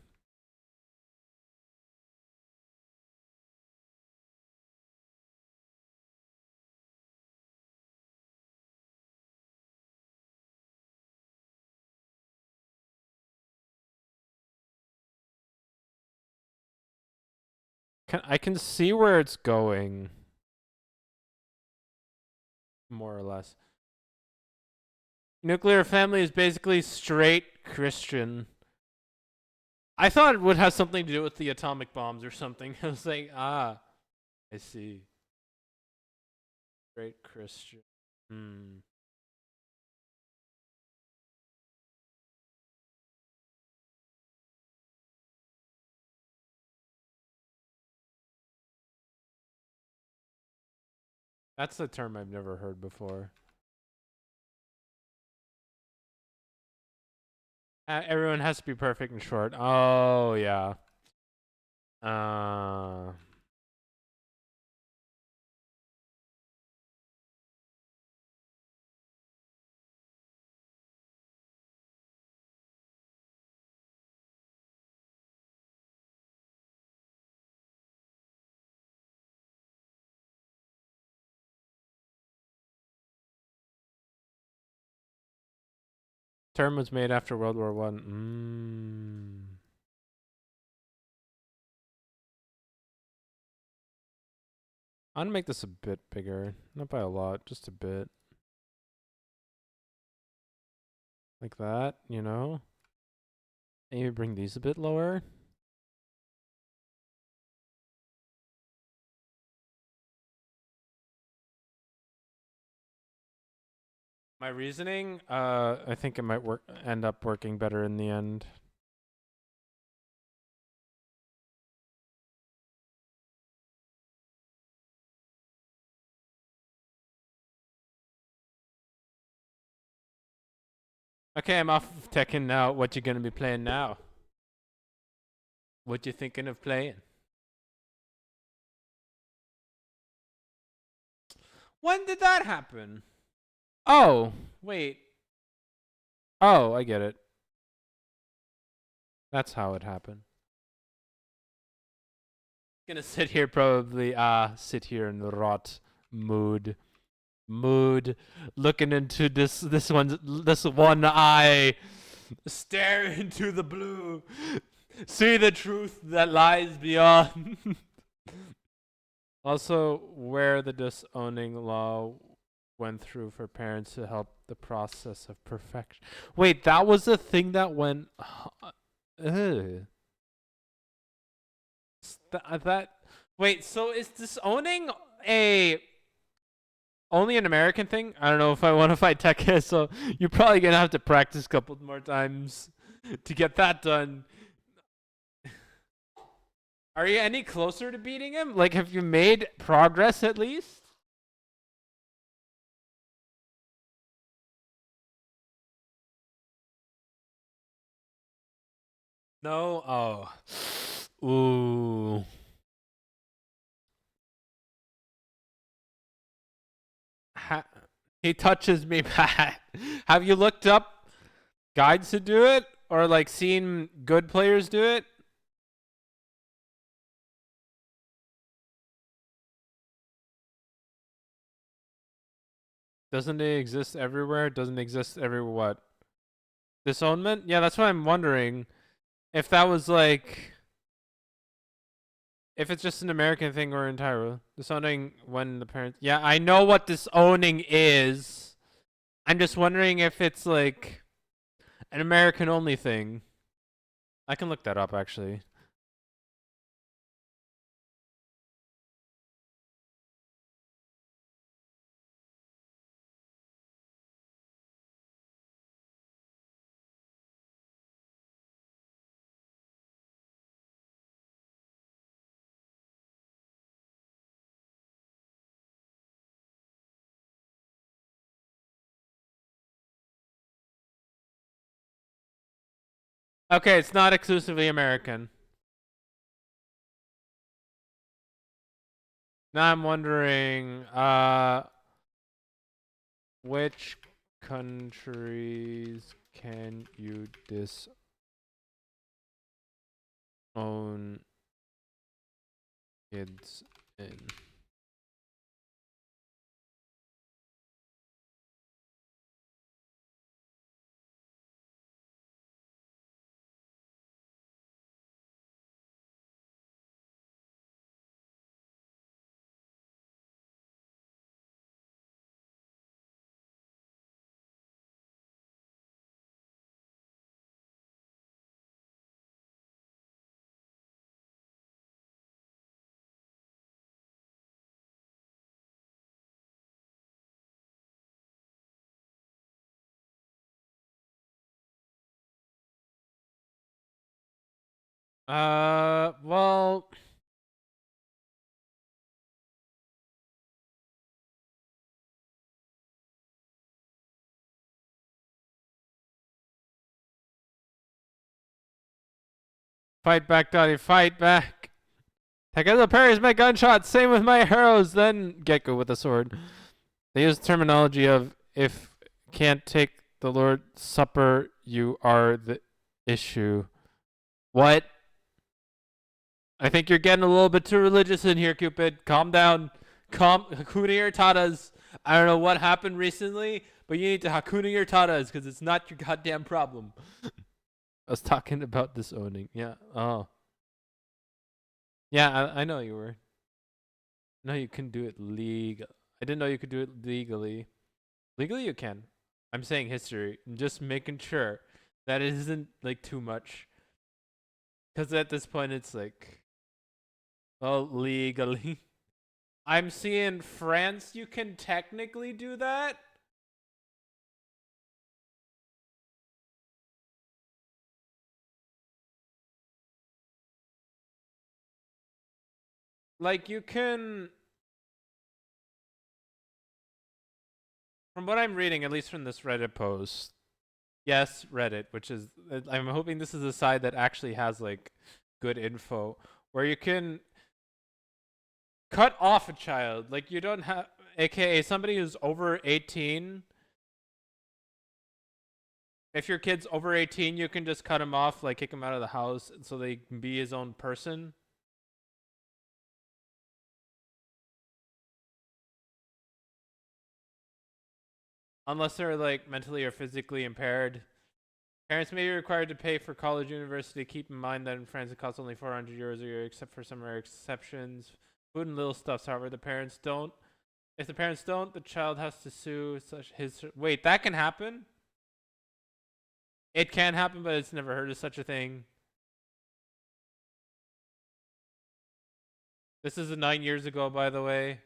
A: I can see where it's going. More or less. Nuclear family is basically straight Christian. I thought it would have something to do with the atomic bombs or something. I was like, I see. Straight Christian. Hmm. That's a term I've never heard before. Everyone has to be perfect and short. Oh, yeah. Uh, term was made after World War One. I'm gonna make this a bit bigger. Not by a lot, just a bit. Like that, you know? Maybe bring these a bit lower. My reasoning, I think it might end up working better in the end. Okay, I'm off Tekken now. What you gonna be playing now? What you thinking of playing? When did that happen? Oh, wait. Oh, I get it. That's how it happened. Gonna sit here probably sit here in the rot mood. Looking into this one eye, stare into the blue, see the truth that lies beyond. Also, where the disowning law went through for parents to help the process of perfection. Wait, that was the thing that went. Ugh. That. Wait, so is disowning a only an American thing? I don't know if I want to fight Tekka, so you're probably gonna have to practice a couple more times to get that done. Are you any closer to beating him? Like, have you made progress at least? No. Oh. Ooh. Ha- he touches me back. Have you looked up guides to do it, or like seen good players do it? Doesn't it exist everywhere? Doesn't exist everywhere. What? Disownment? Yeah, that's what I'm wondering. If that was like, if it's just an American thing or entire disowning when the parents. Yeah, I know what disowning is. I'm just wondering if it's like an American only thing. I can look that up actually. Okay, it's not exclusively American. Now I'm wondering, which countries can you disown kids in? Well, fight back, Dottie, fight back. Takezo parries my gunshots, same with my arrows, then Gecko with a sword. They use terminology of if can't take the Lord's Supper, you are the issue. What? I think you're getting a little bit too religious in here, Cupid. Calm down. Hakuna your tatas. I don't know what happened recently, but you need to Hakuna your tatas because it's not your goddamn problem. I was talking about disowning. Yeah. Oh. Yeah, I know you were. No, you can do it legal. I didn't know you could do it legally. Legally, you can. I'm saying history. I'm just making sure that it isn't like too much. Because at this point, it's like, well, legally. I'm seeing France, you can technically do that. Like, you can, from what I'm reading, at least from this Reddit post, yes, Reddit, which is, I'm hoping this is a side that actually has like good info, where you can cut off a child. Like, you don't have, aka somebody who's over 18. If your kid's over 18, you can just cut him off, like kick him out of the house so they can be his own person. Unless they're like mentally or physically impaired. Parents may be required to pay for college university. Keep in mind that in France it costs only 400 euros a year, except for some rare exceptions. Food and little stuffs, however, the parents don't. If the parents don't, the child has to sue such his. Wait, that can happen? It can happen, but it's never heard of such a thing. This is 9 years ago, by the way.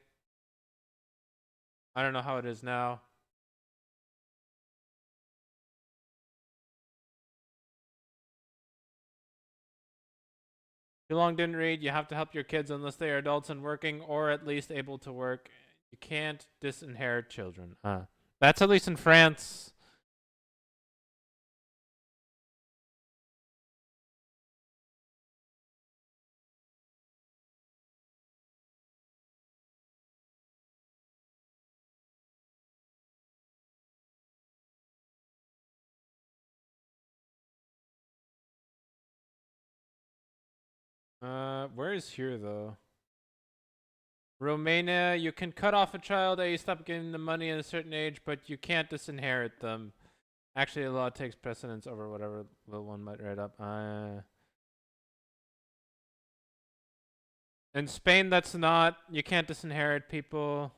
A: I don't know how it is now. Too long didn't read. You have to help your kids unless they are adults and working or at least able to work. You can't disinherit children. That's at least in France. Where is here though? Romania, you can cut off a child that you stop giving them money at a certain age, but you can't disinherit them. Actually, the law takes precedence over whatever the one might write up. In Spain, that's not. You can't disinherit people.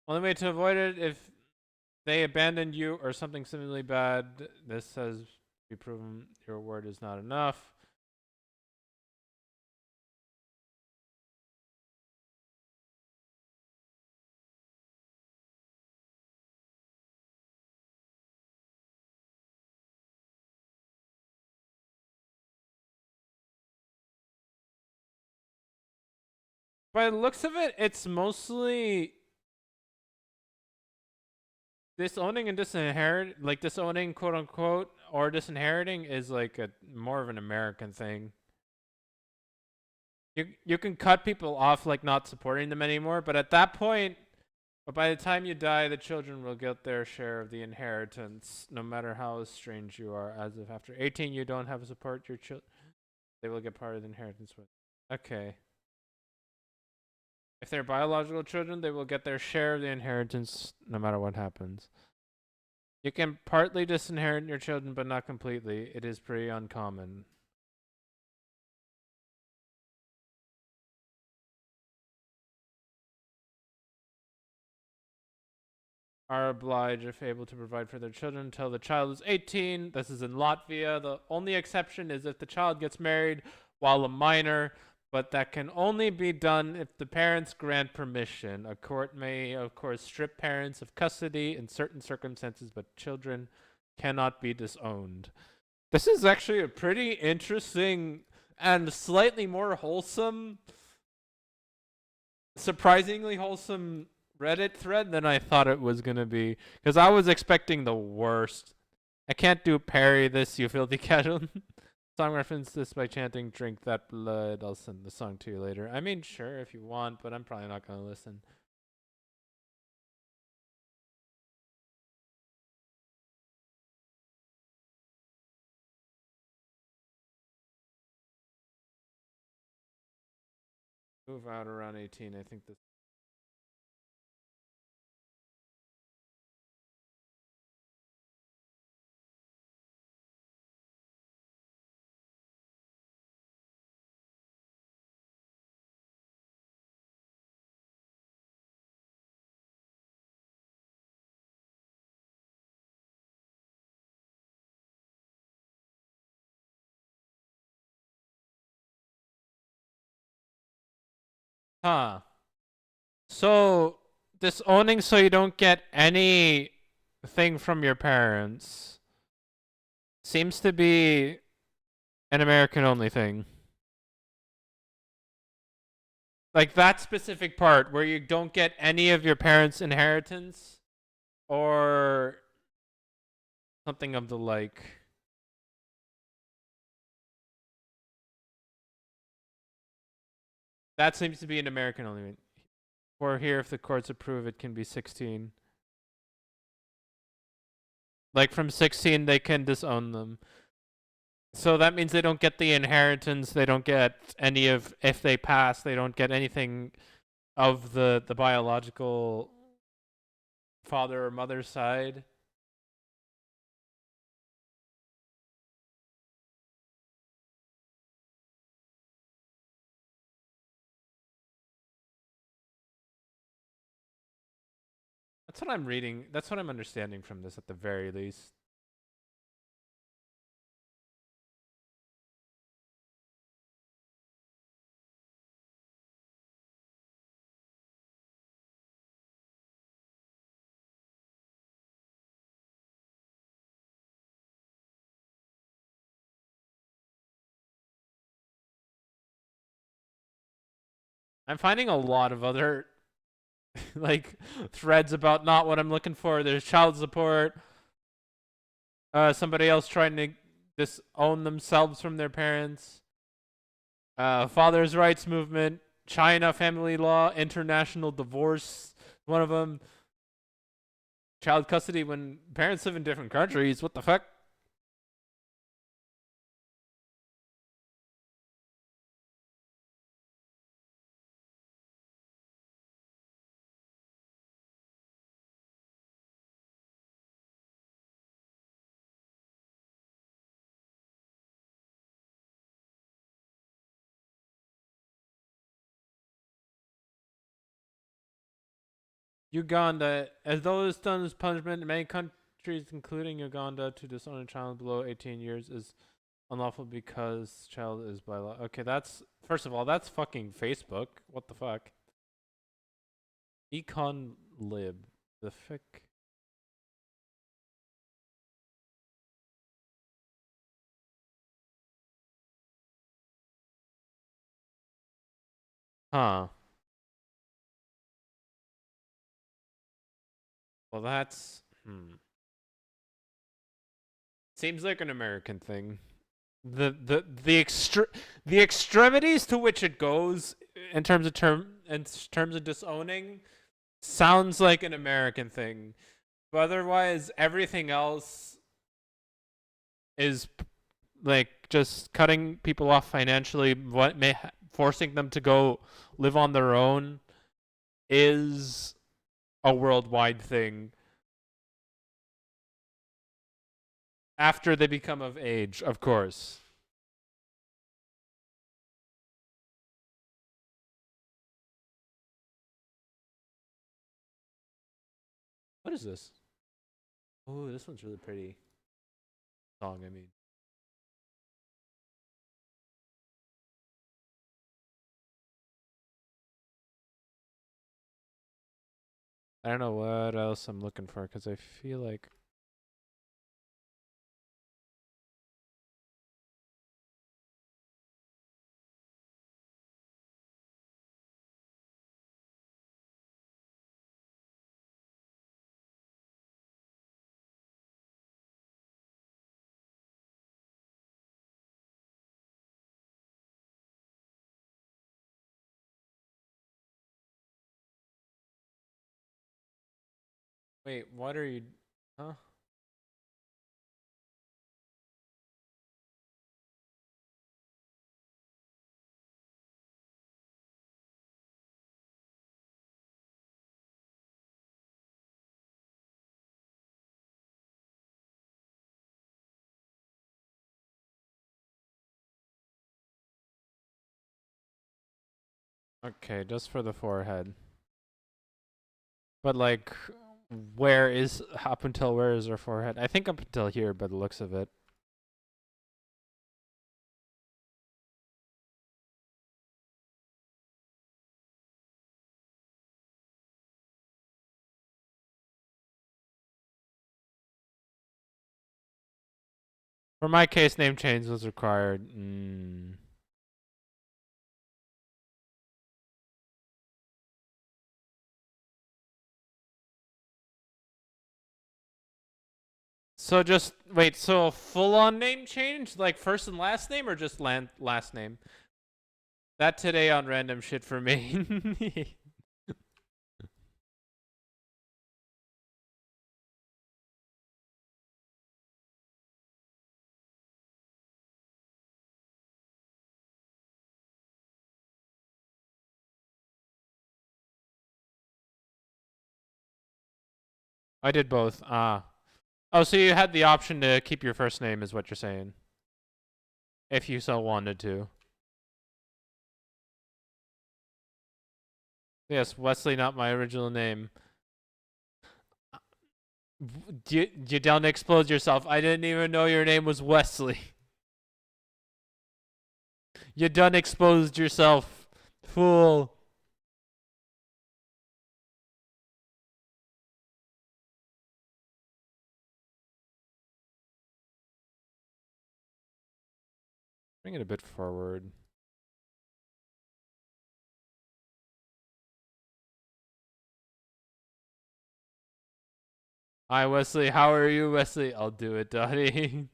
A: Only way to avoid it if they abandoned you or something similarly bad. This says be proven your word is not enough. By the looks of it, it's mostly disowning and disinherit, like disowning, quote unquote, or disinheriting is like a more of an American thing. You can cut people off, like not supporting them anymore, but at that point, but by the time you die, the children will get their share of the inheritance, no matter how strange you are. As if after 18 you don't have to support your children, they will get part of the inheritance with. Okay. If they're biological children, they will get their share of the inheritance, no matter what happens. You can partly disinherit your children, but not completely. It is pretty uncommon. Are obliged, if able, to provide for their children until the child is 18. This is in Latvia. The only exception is if the child gets married while a minor, but that can only be done if the parents grant permission. A court may, of course, strip parents of custody in certain circumstances, but children cannot be disowned. This is actually a pretty interesting and slightly more wholesome, surprisingly wholesome Reddit thread than I thought it was gonna be. Because I was expecting the worst. I can't do parry this, you filthy casual. Song reference this by chanting "Drink that blood." I'll send the song to you later. I mean, sure if you want, but I'm probably not gonna listen. Move out around 18. I think this. Huh. So disowning so you don't get anything from your parents seems to be an American only thing. Like that specific part where you don't get any of your parents' inheritance or something of the like. That seems to be an American only. Or here, if the courts approve, it can be 16. Like from 16, they can disown them. So that means they don't get the inheritance. They don't get any of, if they pass, they don't get anything of the biological father or mother's side. That's what I'm reading. That's what I'm understanding from this at the very least. I'm finding a lot of other like threads about not what I'm looking for. There's child support, somebody else trying to disown themselves from their parents, father's rights movement, China family law, international divorce. One of them, child custody when parents live in different countries. What the fuck? Uganda, as though it's done as punishment in many countries, including Uganda, to disown a child below 18 years is unlawful because child is by law. Okay, that's first of all, that's fucking Facebook. What the fuck? Econ lib. The fuck? Huh. Well, that's Seems like an American thing. The extremities to which it goes in terms of disowning sounds like an American thing. But otherwise everything else is like just cutting people off financially, forcing them to go live on their own is a worldwide thing after they become of age, of course. What is this? Oh, this one's really pretty. Song, I mean. I don't know what else I'm looking for because I feel like wait, what are you huh? Okay, just for the forehead. But like up until where is her forehead? I think up until here by the looks of it. For my case, name change was required. So just wait. So full on name change, like first and last name, or just last name? That today on random shit for me. I did both. Ah. Oh, so you had the option to keep your first name, is what you're saying, if you so wanted to. Yes, Wesley, not my original name. You don't expose yourself. I didn't even know your name was Wesley. You done exposed yourself, fool. Bring it a bit forward. Hi, Wesley. How are you, Wesley? I'll do it, Dottie.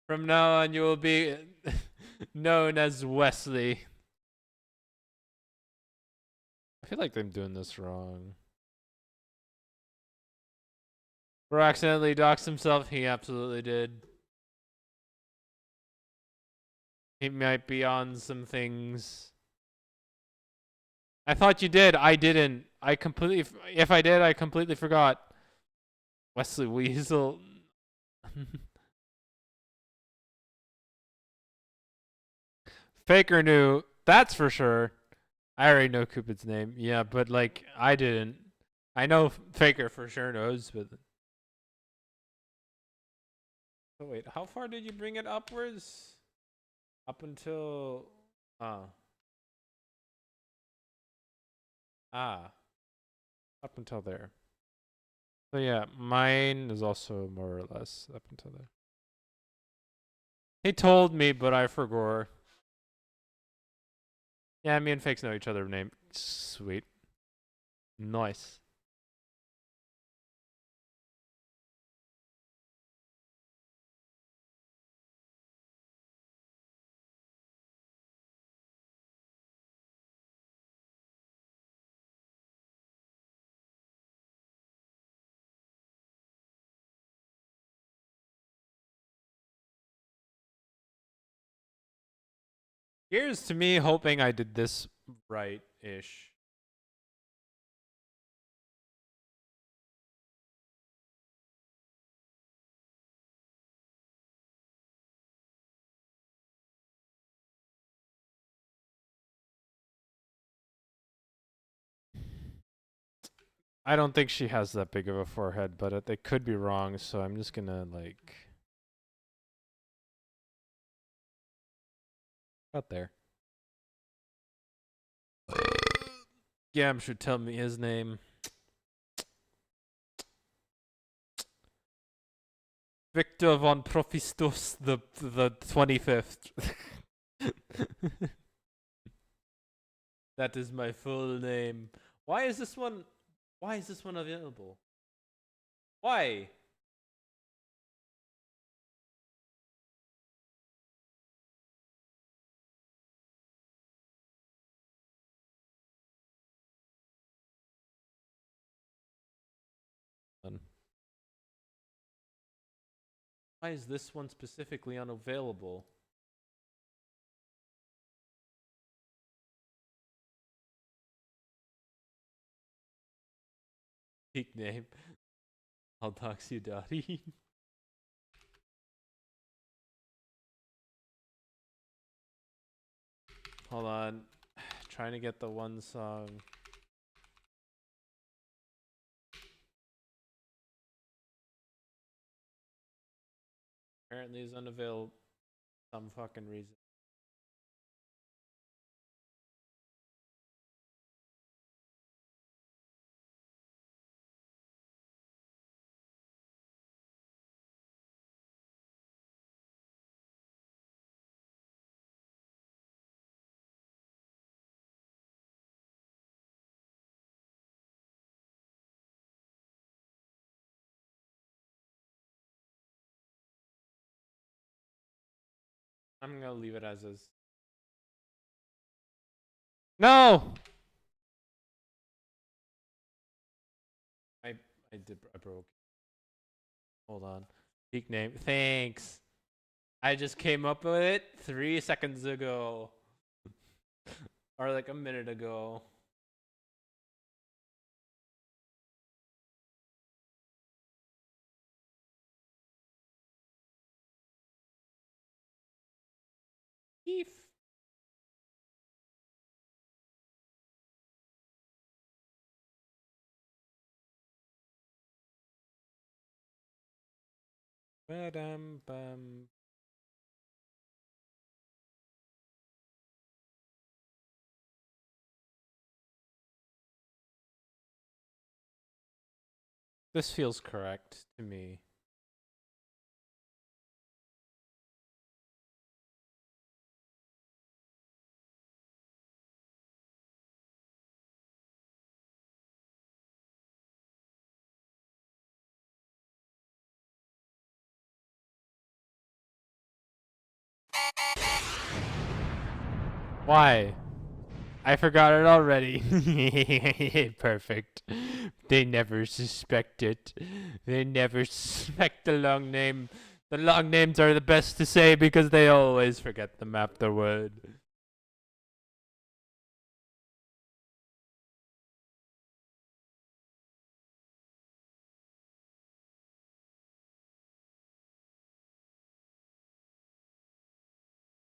A: From now on, you will be known as Wesley. I feel like I'm doing this wrong. Bro accidentally doxed himself. He absolutely did. He might be on some things. I thought you did. I didn't. I completely. If I did, I completely forgot. Wesley Weasel. Faker knew. That's for sure. I already know Cupid's name. Yeah, but like I didn't. I know Faker for sure knows, but. Oh wait, how far did you bring it upwards? Up until. Ah. Up until there. So yeah, mine is also more or less up until there. He told me, but I forgot. Yeah, me and Fakes know each other's name. Sweet. Nice. Here's to me hoping I did this right-ish. I don't think she has that big of a forehead, but they could be wrong, so I'm just gonna, like... Out there. Gam should tell me his name. Victor von Prophistus the 25th. That is my full name. Why is this one available? Why? Why is this one specifically unavailable? Peak name. I'll dox you, Dottie. Hold on. Trying to get the one song. Apparently is unavailable for some fucking reason. I'm gonna leave it as is. No! I I broke. Hold on. Peak name. Thanks. I just came up with it 3 seconds ago. Or like a minute ago. Keef. Ba-dum bum. This feels correct to me. Why? I forgot it already. Perfect. They never suspect it. They never suspect the long name. The long names are the best to say because they always forget them afterward.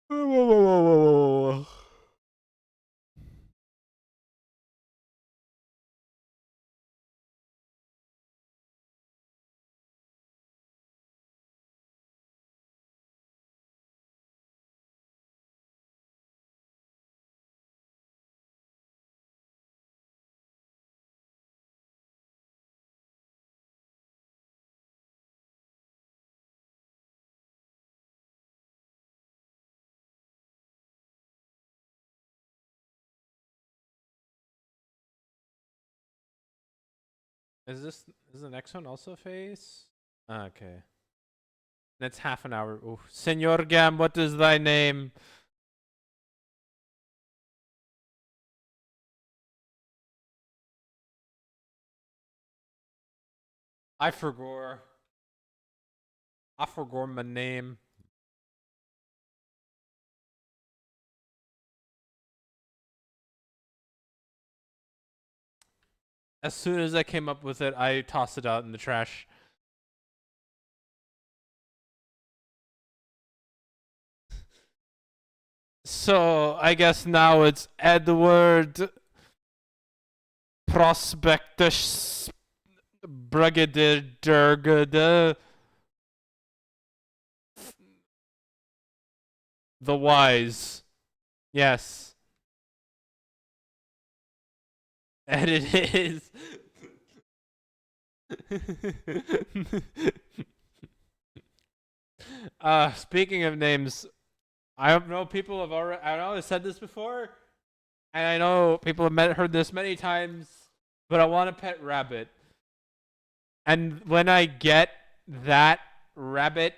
A: Whoa, whoa, whoa, whoa, whoa, whoa. Is the next one also face? Okay. That's half an hour. Ooh. Senor Gam, what is thy name? I forgot. I forgot my name. As soon as I came up with it, I tossed it out in the trash. So I guess now it's Edward Prospectus Brigadier the Wise. Yes. And it is. Speaking of names, I know people have already. I know I said this before, and I know people have heard this many times. But I want a pet rabbit, and when I get that rabbit,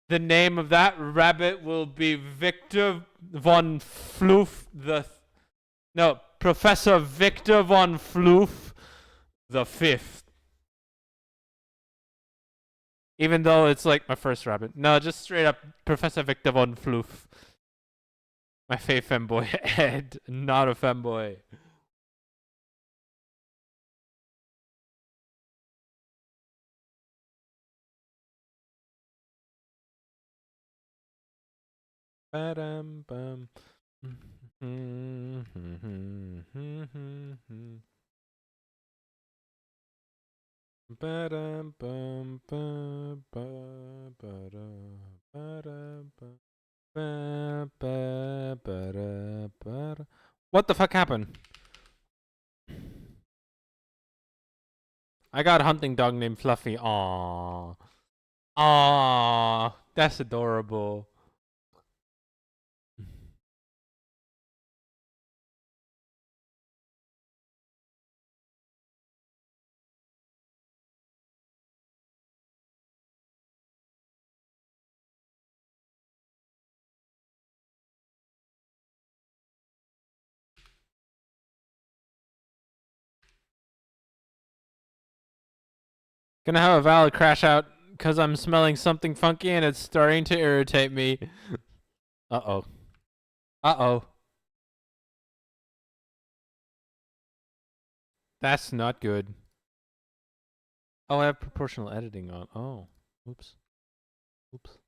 A: the name of that rabbit will be Victor von Floof the. No, Professor Victor von Floof the Fifth. Even though it's like my first rabbit. No, just straight up Professor Victor von Floof. My fave femboy Ed, not a femboy. Ba-dum, bum. Ba-dum, bum, ba, ba, ba-dum, ba-dum, bum, ba, ba, ba-da, ba-da. What the fuck happened? I got a hunting dog named Fluffy. Aww. Aww. That's adorable. Gonna have a valid crash out because I'm smelling something funky and it's starting to irritate me. Uh oh. Uh oh. That's not good. Oh, I have proportional editing on. Oh. Oops. Oops.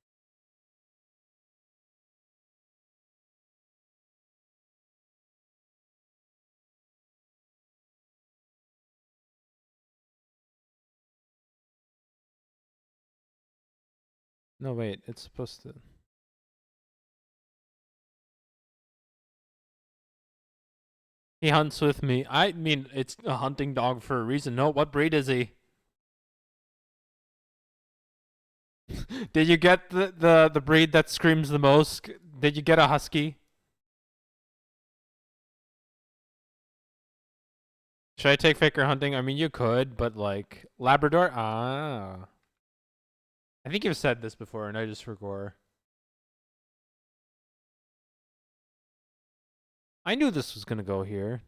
A: No, wait. It's supposed to. He hunts with me. I mean, it's a hunting dog for a reason. No, what breed is he? Did you get the breed that screams the most? Did you get a husky? Should I take Faker hunting? I mean, you could, but like Labrador. Ah, I think you've said this before, and I just forgot. I knew this was gonna go here.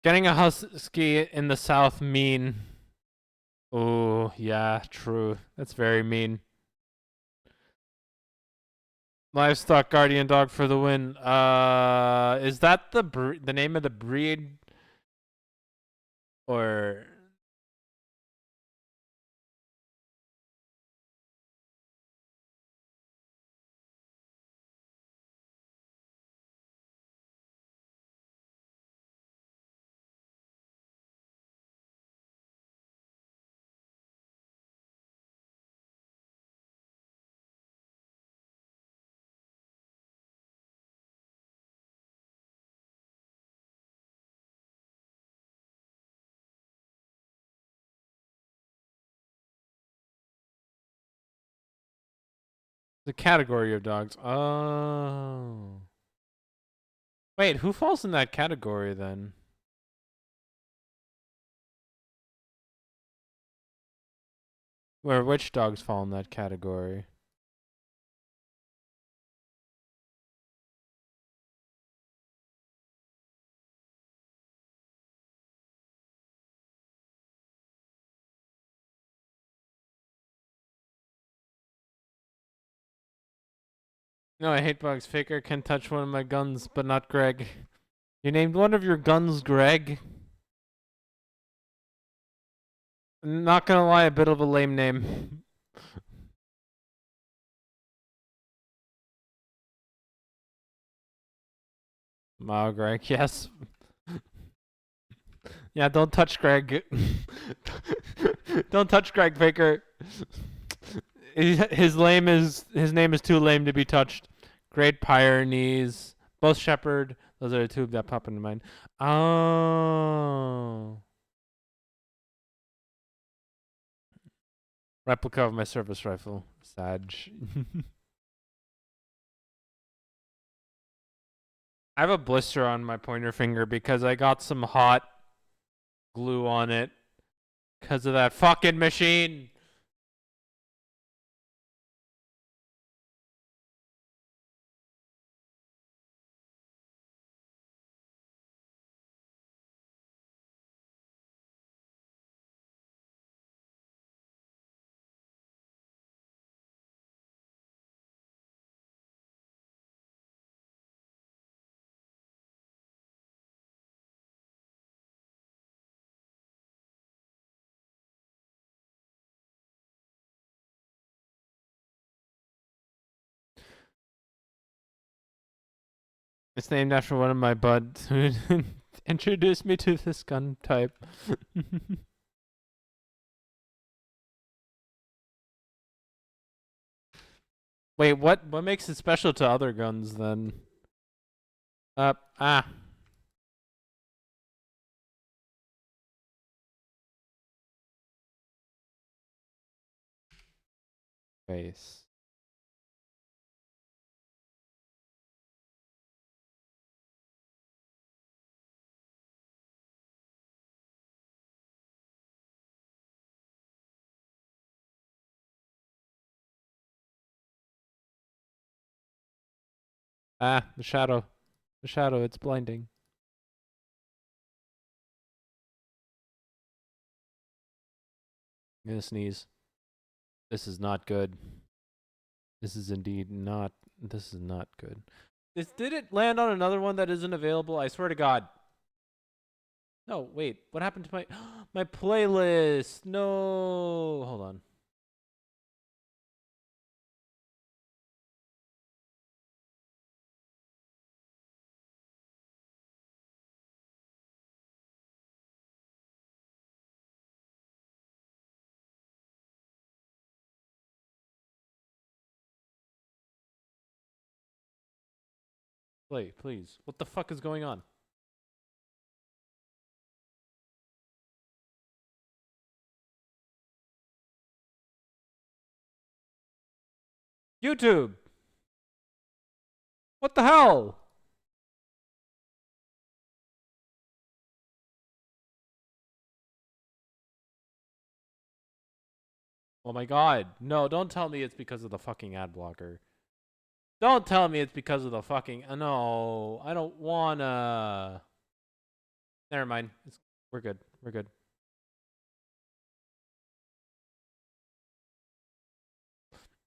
A: Getting a husky in the south mean. Oh yeah, true. That's very mean. Livestock guardian dog for the win. Is that the name of the breed or The category of dogs. Oh. Wait, who falls in that category then? Which dogs fall in that category? No, I hate bugs. Faker can touch one of my guns, but not Greg. You named one of your guns Greg? Not gonna lie, a bit of a lame name. Wow, Greg, yes. Yeah, don't touch Greg. Don't touch Greg Faker. His name is too lame to be touched. Great Pyrenees, both Shepherd. Those are the two that pop into mind. Oh, replica of my service rifle. Sag. I have a blister on my pointer finger because I got some hot glue on it because of that fucking machine. It's named after one of my buds who introduced me to this gun type. Wait, what makes it special to other guns then? Ah. Face. Ah, the shadow. The shadow, it's blinding. I'm gonna sneeze. This is not good. This is indeed not. This is not good. Did it land on another one that isn't available? I swear to God. No, wait. What happened to my my playlist? No. Hold on. Play, please. What the fuck is going on? YouTube. What the hell? Oh my God. No, don't tell me it's because of the fucking ad blocker. Don't tell me it's because of the fucking. No, I don't wanna. Never mind. We're good. We're good.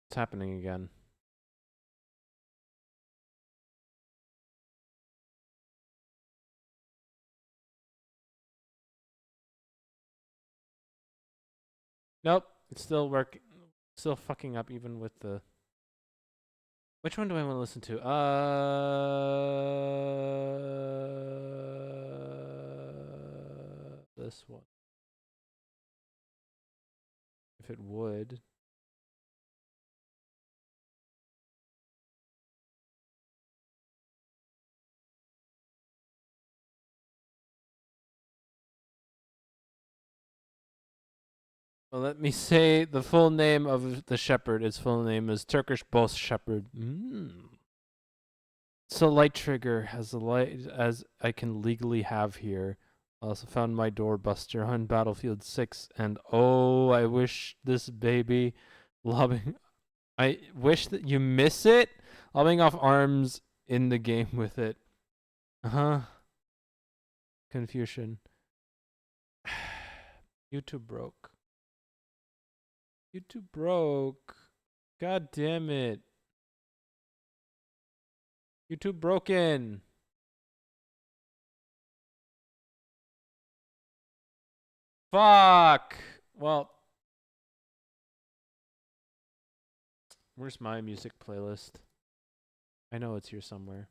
A: It's happening again. Nope. It's still working. Still fucking up even with the. Which one do I want to listen to? This one. If it would. Well, let me say the full name of the shepherd. His full name is Turkish Boss Shepherd. So light trigger as light as I can legally have here. I also found my doorbuster on Battlefield 6, and oh, I wish this baby lobbing. I wish that you miss it. Lobbing off arms in the game with it. Confusion. YouTube broke. YouTube broke. God damn it. YouTube broken. Fuck. Well, where's my music playlist? I know it's here somewhere.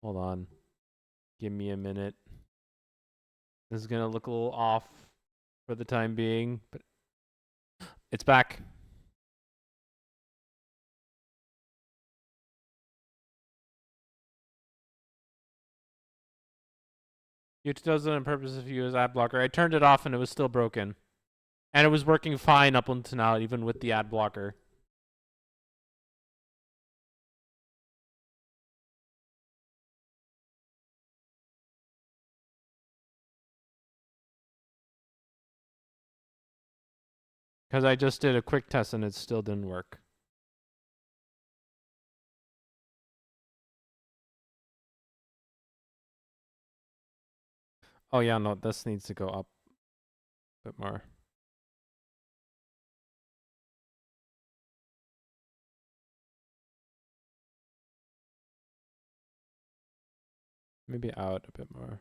A: Hold on. Give me a minute. This is going to look a little off for the time being, but it's back. YouTube does it on purpose if you use ad blocker. I turned it off and it was still broken. And it was working fine up until now, even with the ad blocker. Because I just did a quick test and it still didn't work. Oh yeah, no, this needs to go up a bit more. Maybe out a bit more.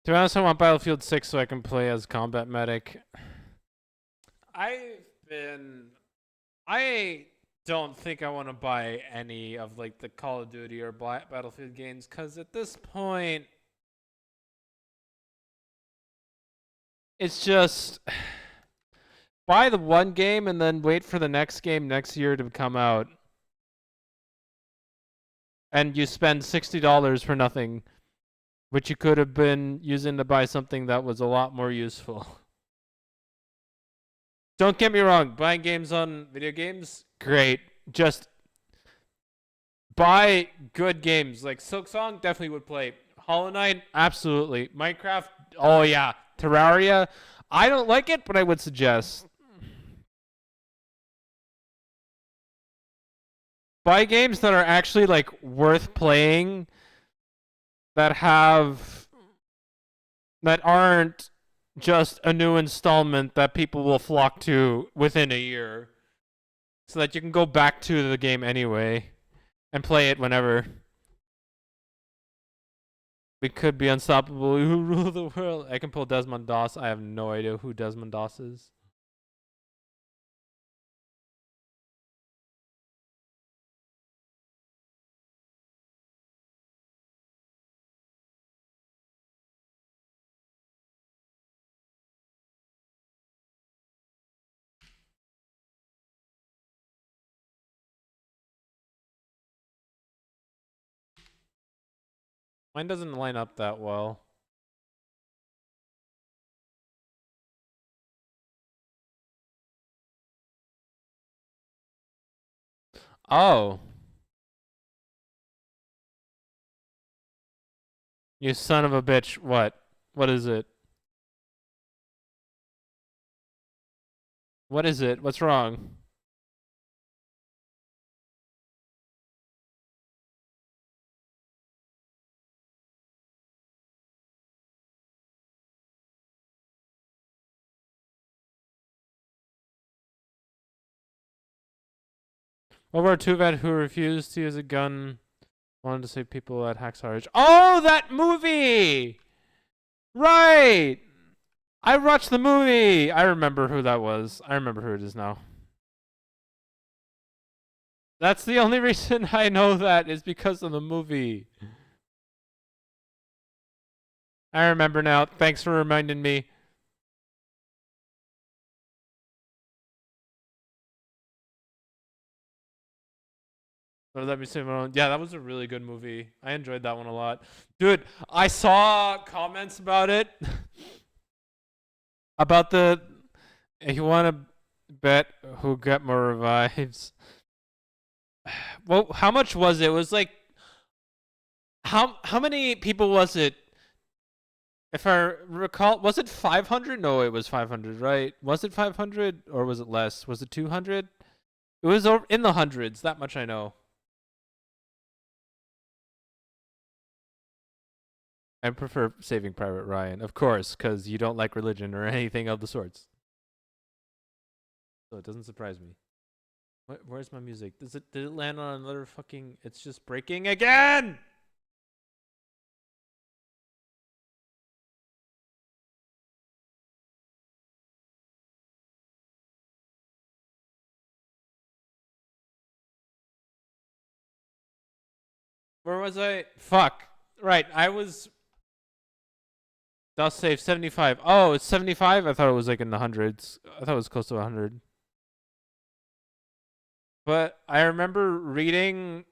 A: To be honest, I want Battlefield 6 so I can play as combat medic. I don't think I want to buy any of like the Call of Duty or Battlefield games because at this point, it's just buy the one game and then wait for the next game next year to come out. And you spend $60 for nothing, which you could have been using to buy something that was a lot more useful. Don't get me wrong, buying games on video games, great. Just buy good games. Like Silksong, definitely would play. Hollow Knight, absolutely. Minecraft, oh yeah. Terraria, I don't like it, but I would suggest. Buy games that are actually like worth playing, that aren't just a new installment that people will flock to within a year, so that you can go back to the game anyway and play it whenever. We could be unstoppable. Who rule the world? I can pull Desmond Doss. I have no idea who Desmond Doss is. Mine doesn't line up that well. Oh. You son of a bitch. What? What is it? What is it? What's wrong? World War II vet who refused to use a gun wanted to save people at Hacksaw Ridge. Oh, that movie! Right! I watched the movie! I remember who that was. I remember who it is now. That's the only reason I know that is because of the movie. I remember now. Thanks for reminding me. So let me see. Yeah, that was a really good movie. I enjoyed that one a lot. Dude, I saw comments about it. About the. If you want to bet who got more revives. Well, how much was it? It was like. How many people was it? If I recall, was it 500? No, it was 500, right? Was it 500 or was it less? Was it 200? It was in the hundreds. That much I know. I prefer Saving Private Ryan, of course, because you don't like religion or anything of the sorts. So it doesn't surprise me. Where's my music? Did it land on another fucking? It's just breaking again. Where was I? Fuck. Right, I was. Dust save 75. Oh, it's 75. I thought it was like in the hundreds. I thought it was close to 100. But I remember reading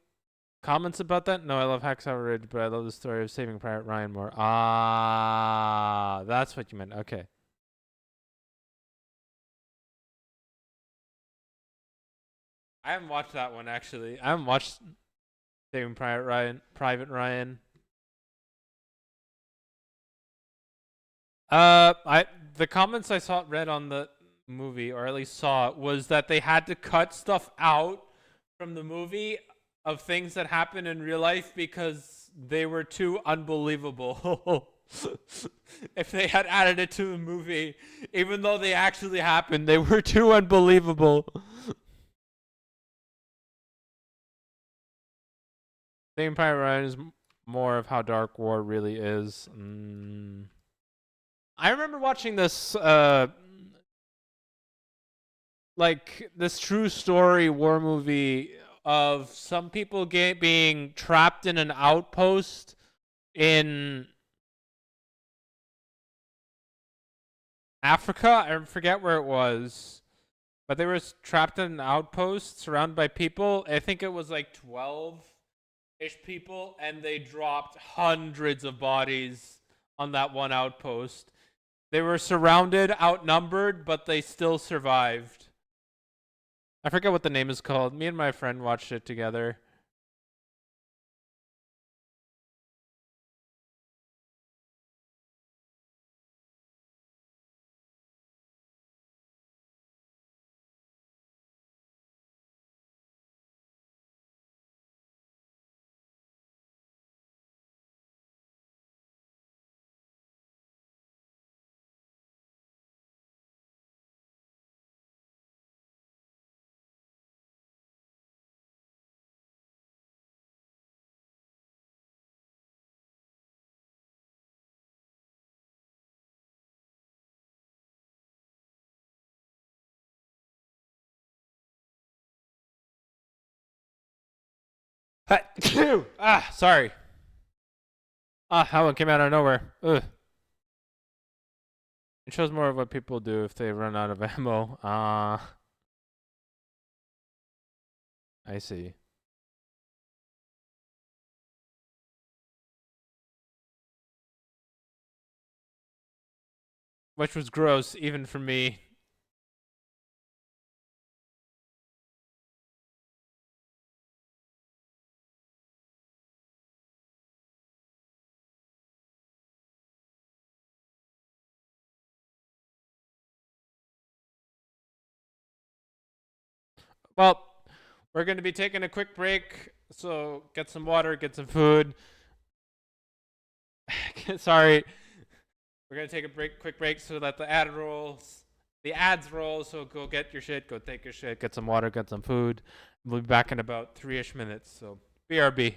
A: comments about that. No, I love Hacksaw Ridge, but I love the story of Saving Private Ryan more. Ah, that's what you meant. Okay. I haven't watched that one actually. I haven't watched Saving Private Ryan. Private Ryan. I the comments I saw read on the movie, or at least saw, was that they had to cut stuff out from the movie of things that happen in real life because they were too unbelievable. If they had added it to the movie, even though they actually happened, they were too unbelievable. The Empire Ryan is more of how Dark War really is. I remember watching this like this true story war movie of some people being trapped in an outpost in Africa. I forget where it was, but they were trapped in an outpost surrounded by people. I think it was like 12-ish people, and they dropped hundreds of bodies on that one outpost. They were surrounded, outnumbered, but they still survived. I forget what the name is called. Me and my friend watched it together. Sorry. That one came out of nowhere. Ugh. It shows more of what people do if they run out of ammo. I see. Which was gross, even for me. Well, we're going to be taking a quick break, so get some water, get some food. Sorry. We're going to take a quick break so that the ads roll, so go get your shit, go take your shit, get some water, get some food, We'll be back in about 3-ish minutes. So BRB.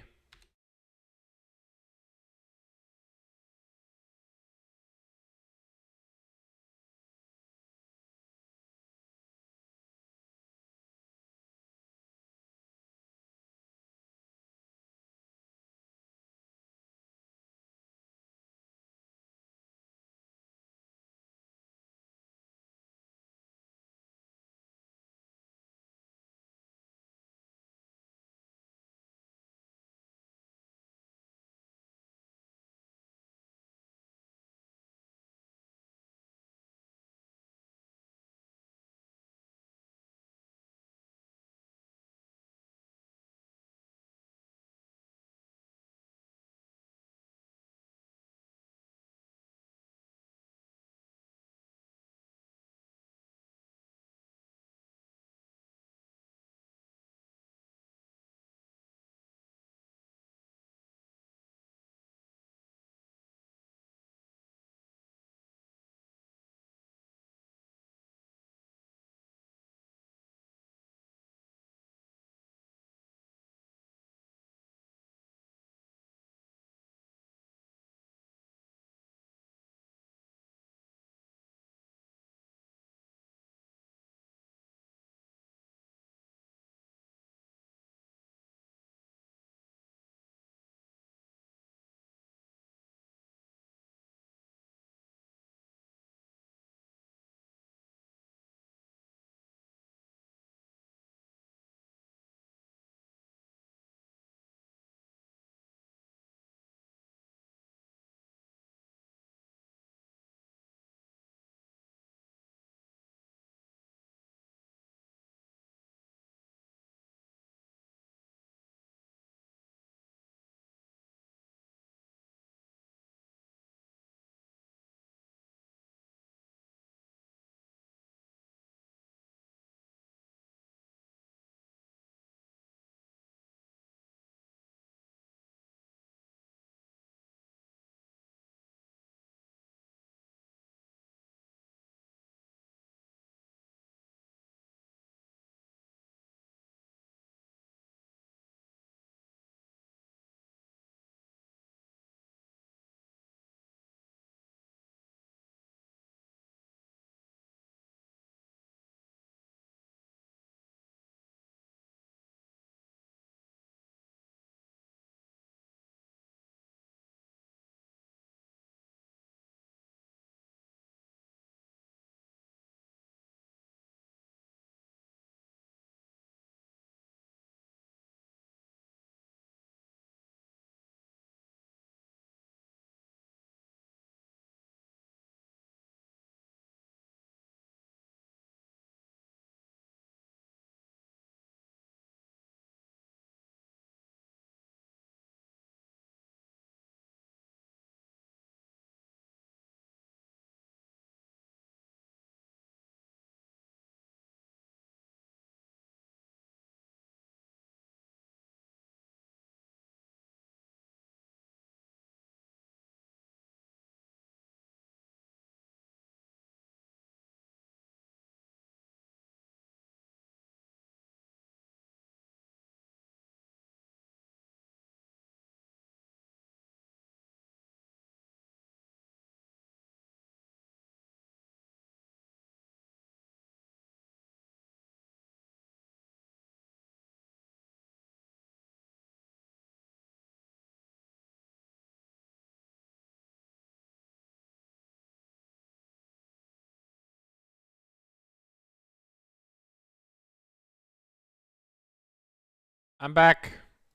A: I'm back.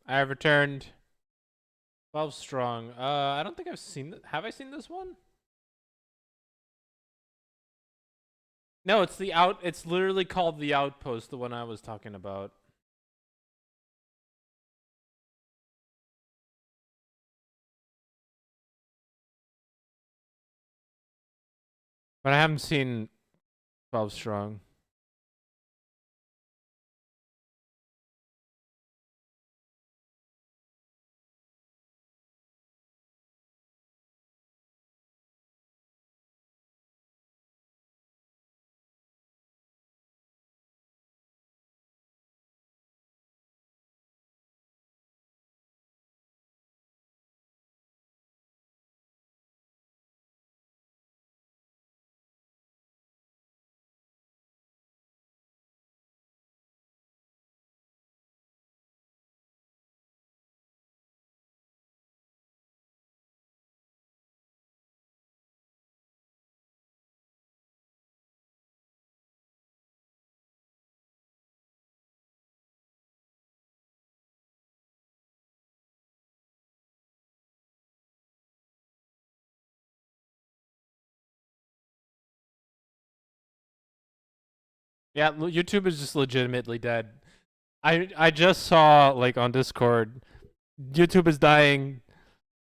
A: I have returned. 12 strong. I don't think I've seen. Have I seen this one? No, it's the out. It's literally called the Outpost. The one I was talking about. But I haven't seen 12 strong. Yeah, YouTube is just legitimately dead. I just saw like on Discord, YouTube is dying.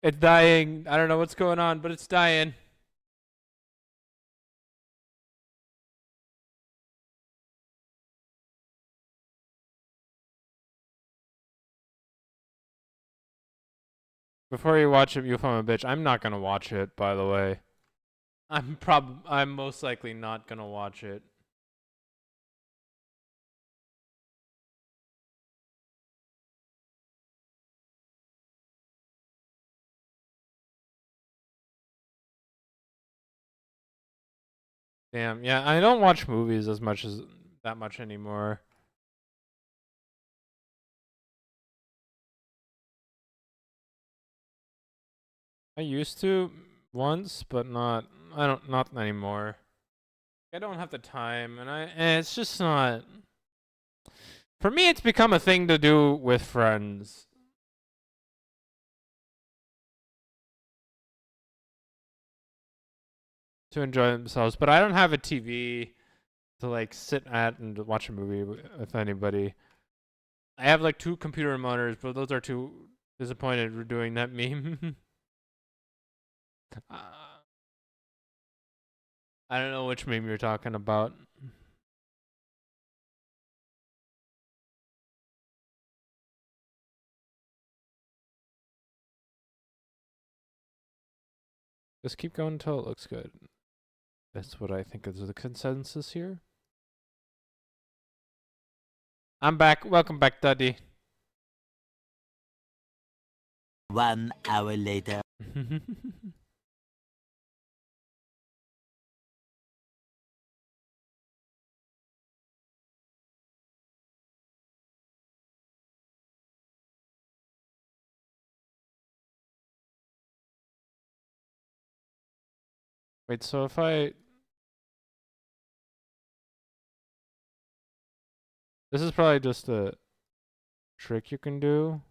A: It's dying. I don't know what's going on, but it's dying. Before you watch it, you'll find a bitch. I'm not gonna watch it, by the way. I'm most likely not gonna watch it. Damn, yeah, I don't watch movies as much as that much anymore. I used to once, but not anymore. I don't have the time, and it's just not. For me, it's become a thing to do with friends. To enjoy themselves, but I don't have a TV to like sit at and watch a movie with anybody. I have like 2 computer monitors, but those are too disappointed for doing that meme. I don't know which meme you're talking about. Just keep going until it looks good. That's what I think is the consensus here. I'm back. Welcome back, Daddy.
C: 1 hour later.
A: Wait, so if I... This is probably just a trick you can do.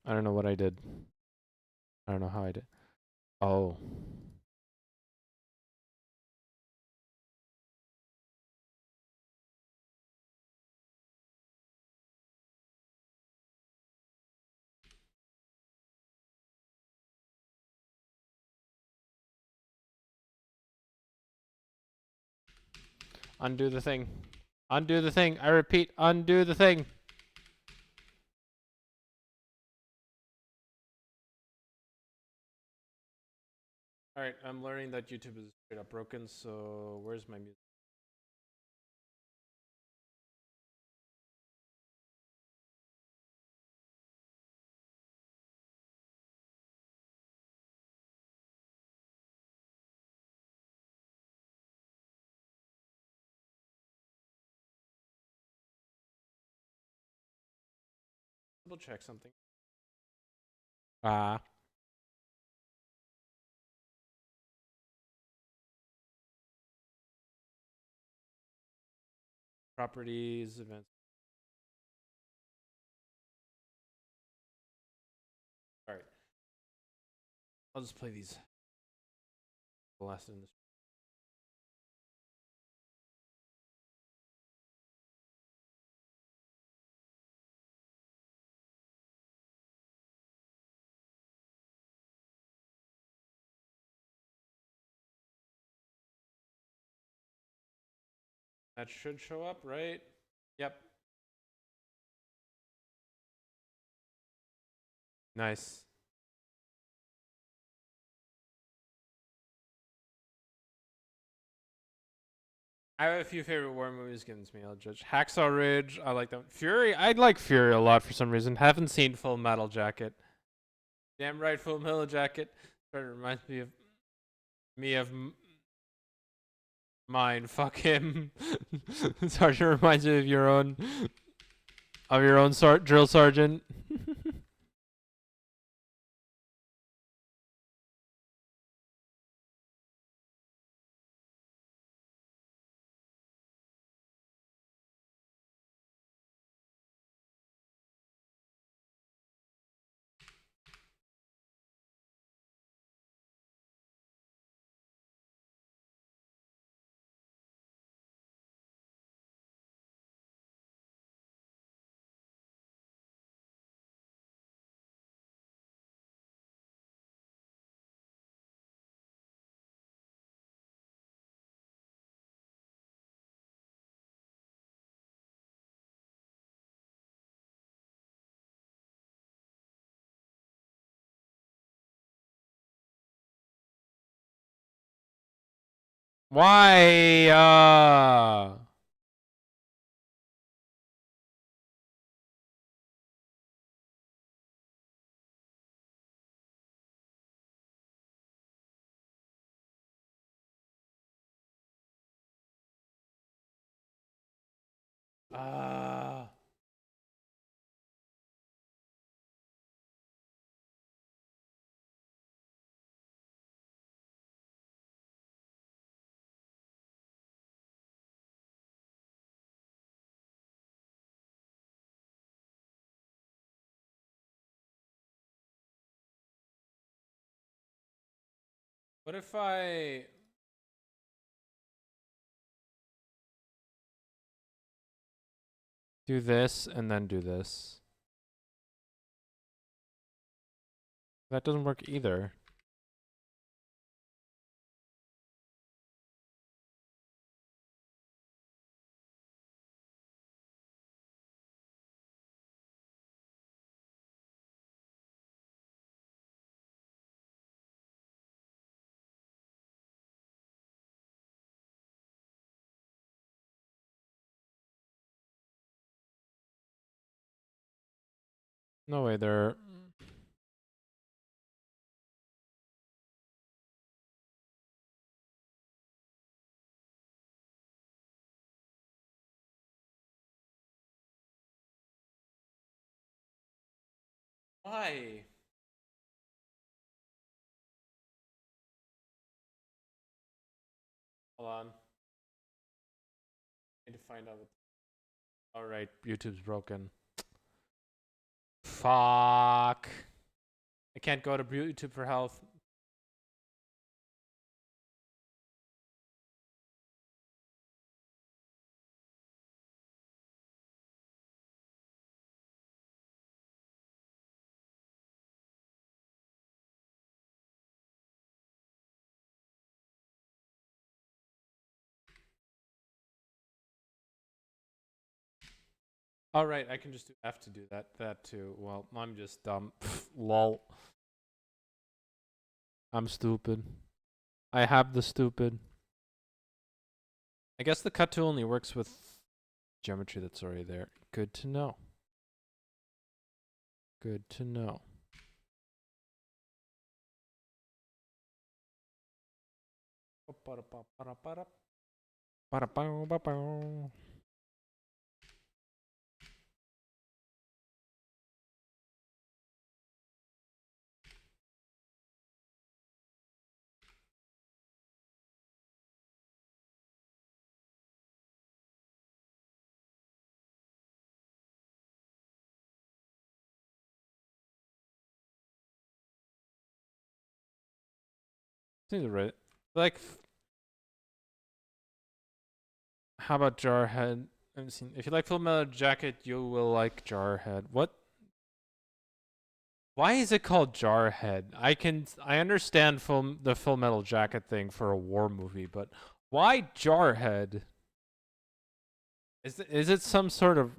A: I don't know what I did. I don't know how I did. Oh. Undo the thing. Undo the thing. I repeat, undo the thing. Alright, I'm learning that YouTube is straight up broken, so where's my music? Double check something. Ah. Properties, events. Alright. I'll just play these. The last in this. That should show up, right? Yep. Nice. I have a few favorite war movies against me. I'll judge. Hacksaw Ridge. I like them. Fury. I like Fury a lot for some reason. Haven't seen Full Metal Jacket. Damn right, Full Metal Jacket. Sort of reminds me of mine. Fuck him. Sorry, it reminds me of your own. of your own drill sergeant. Why? Uh, what if I do this and then do this? That doesn't work either. No way, there. Why? Hold on. I need to find out what. Alright, YouTube's broken. Fuck. I can't go to YouTube for health. Alright, I can just do F to do that too. Well, I'm just dumb. Lol. I'm stupid. I have the stupid. I guess the cut tool only works with geometry that's already there. Good to know. Good to know. Seems right. Like, how about Jarhead? I haven't seen. If you like Full Metal Jacket, you will like Jarhead. What? Why is it called Jarhead? I understand the Full Metal Jacket thing for a war movie, but why Jarhead? Is it some sort of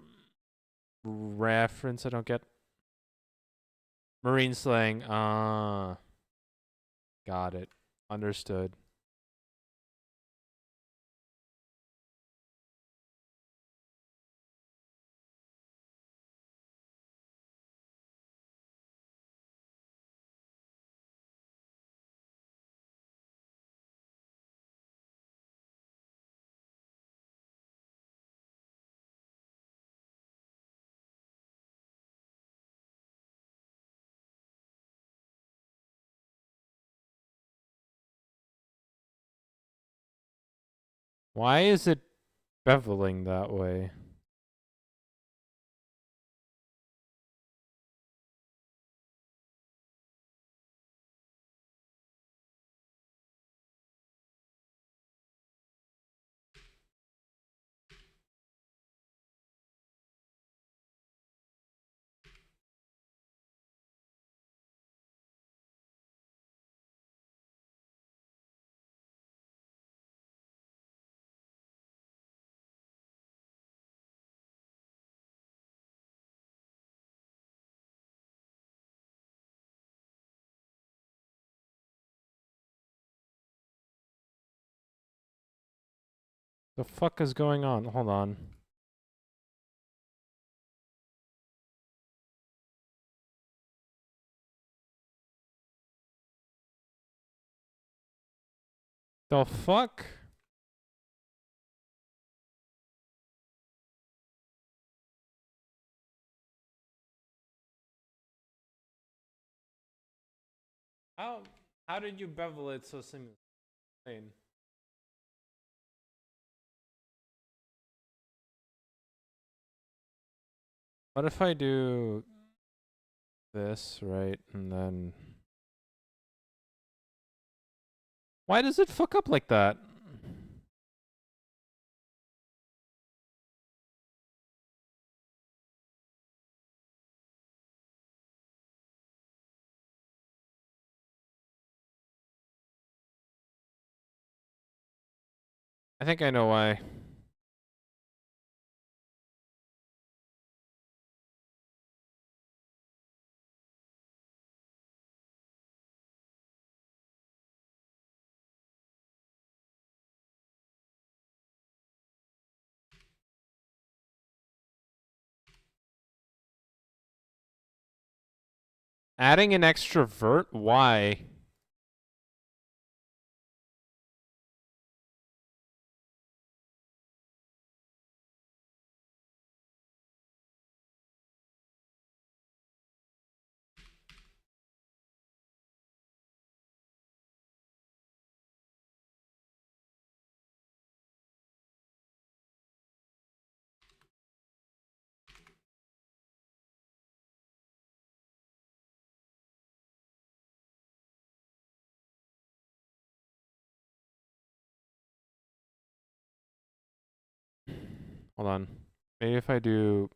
A: reference I don't get? Marine slang. Got it. Understood. Why is it beveling that way? The fuck is going on? Hold on. The fuck? How how did you bevel it so seamlessly? What if I do this, right, and then... Why does it fuck up like that? I think I know why. Adding an extra vert? Why? Hold on. Maybe if I do...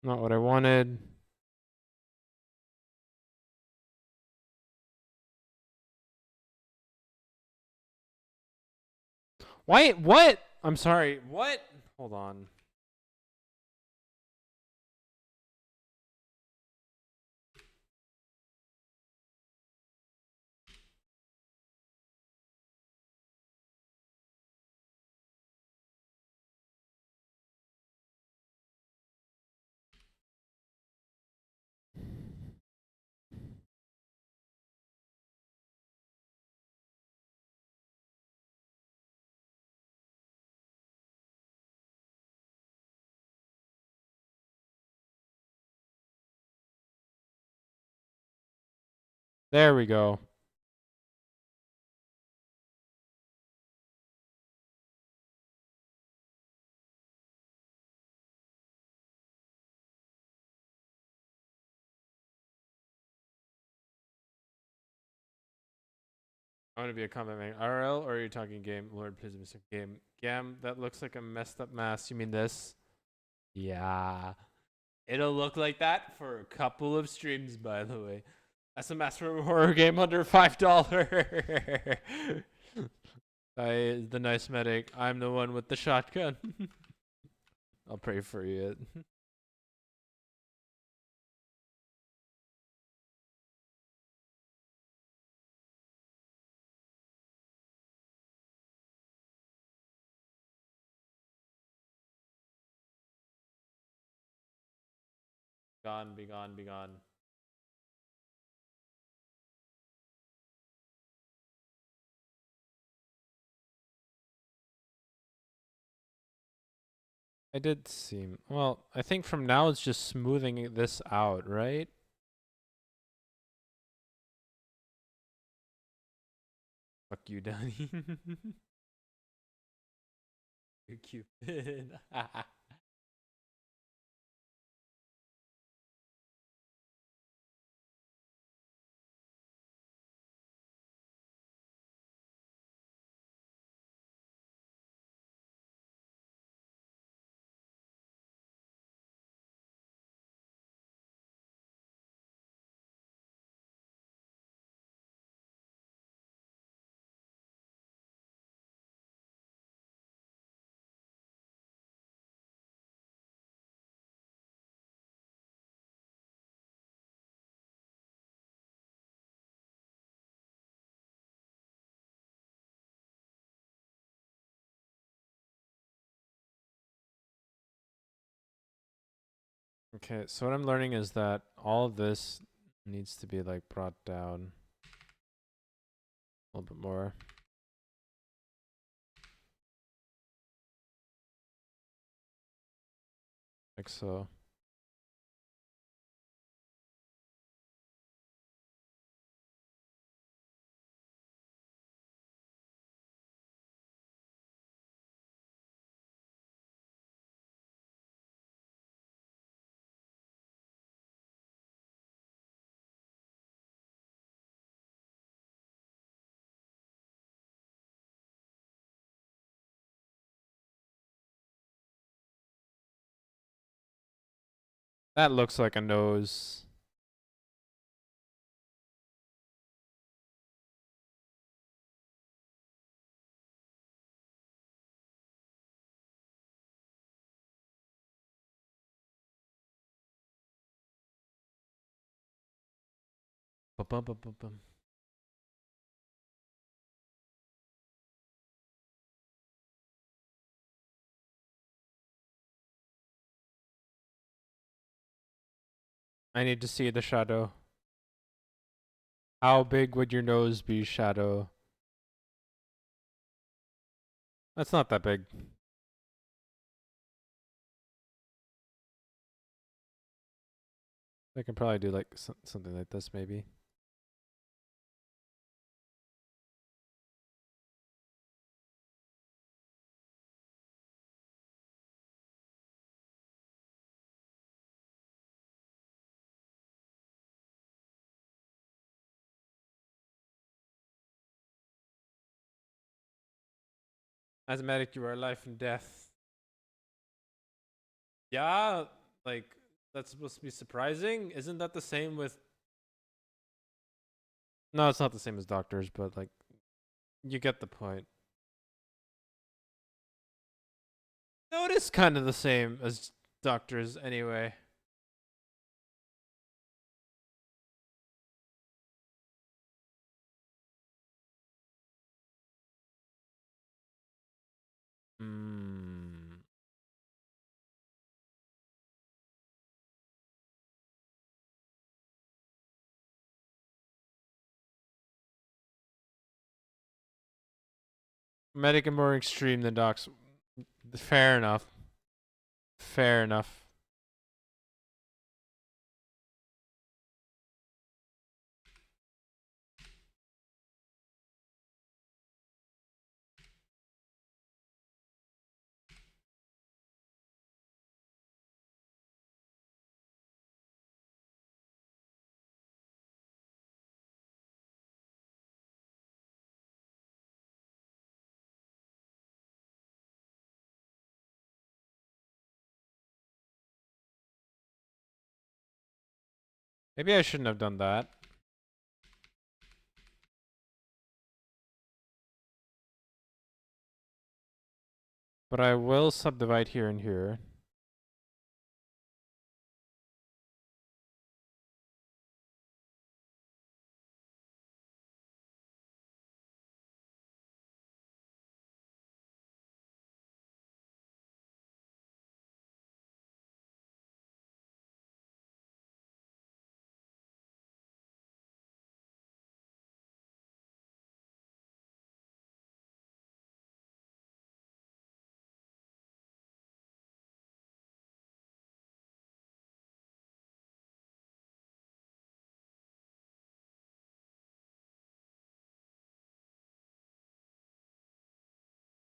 A: Not what I wanted. Why? What? I'm sorry. What? Hold on. There we go. I want to be a combat man. RL, or are you talking game? Lord, please be some game. Gam, that looks like a messed up mask. You mean this? Yeah. It'll look like that for a couple of streams, by the way. That's a mask for a horror game under $5. I, the nice medic. I'm the one with the shotgun. I'll pray for you. Gone, be gone, be gone. I did seem well. I think from now it's just smoothing this out, right? Fuck you, Danny. You're Cupid. Okay, so what I'm learning is that all of this needs to be like brought down a little bit more. Like so. That looks like a nose. Bum, bum, bum, bum. I need to see the shadow. How big would your nose be, shadow? That's not that big. I can probably do like something like this maybe. As a medic, you are life and death. Yeah, like that's supposed to be surprising. Isn't that the same with? No, it's not the same as doctors, but like you get the point. No, it is kind of the same as doctors anyway. Hmm. Medic are more extreme than docs. Fair enough. Fair enough. Maybe I shouldn't have done that. But I will subdivide here and here.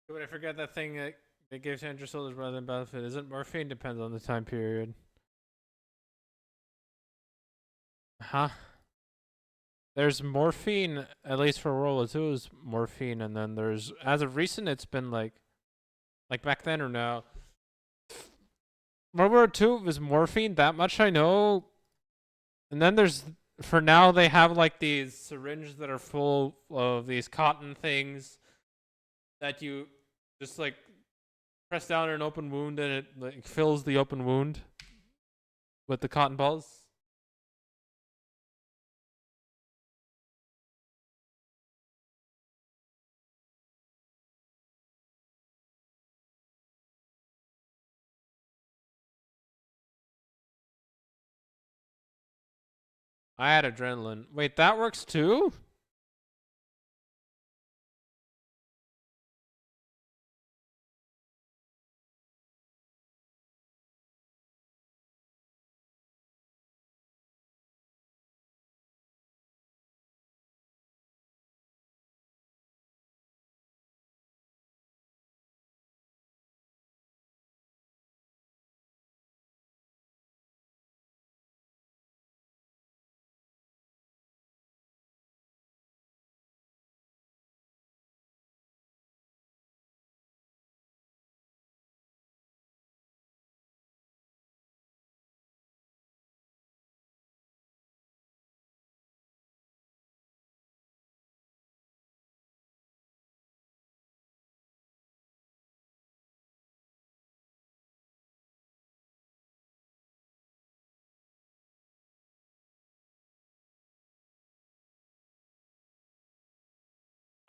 A: But I forget that thing that gives Andrew Solders rather than benefit. Isn't morphine depends on the time period? Huh? There's morphine, at least for World War II, is morphine, and then there's, as of recent, it's been like back then or now. World War II was morphine, that much I know. And then there's, for now, they have like these syringes that are full of these cotton things that you just like press down an open wound and it like fills the open wound with the cotton balls. I had adrenaline. Wait, that works too?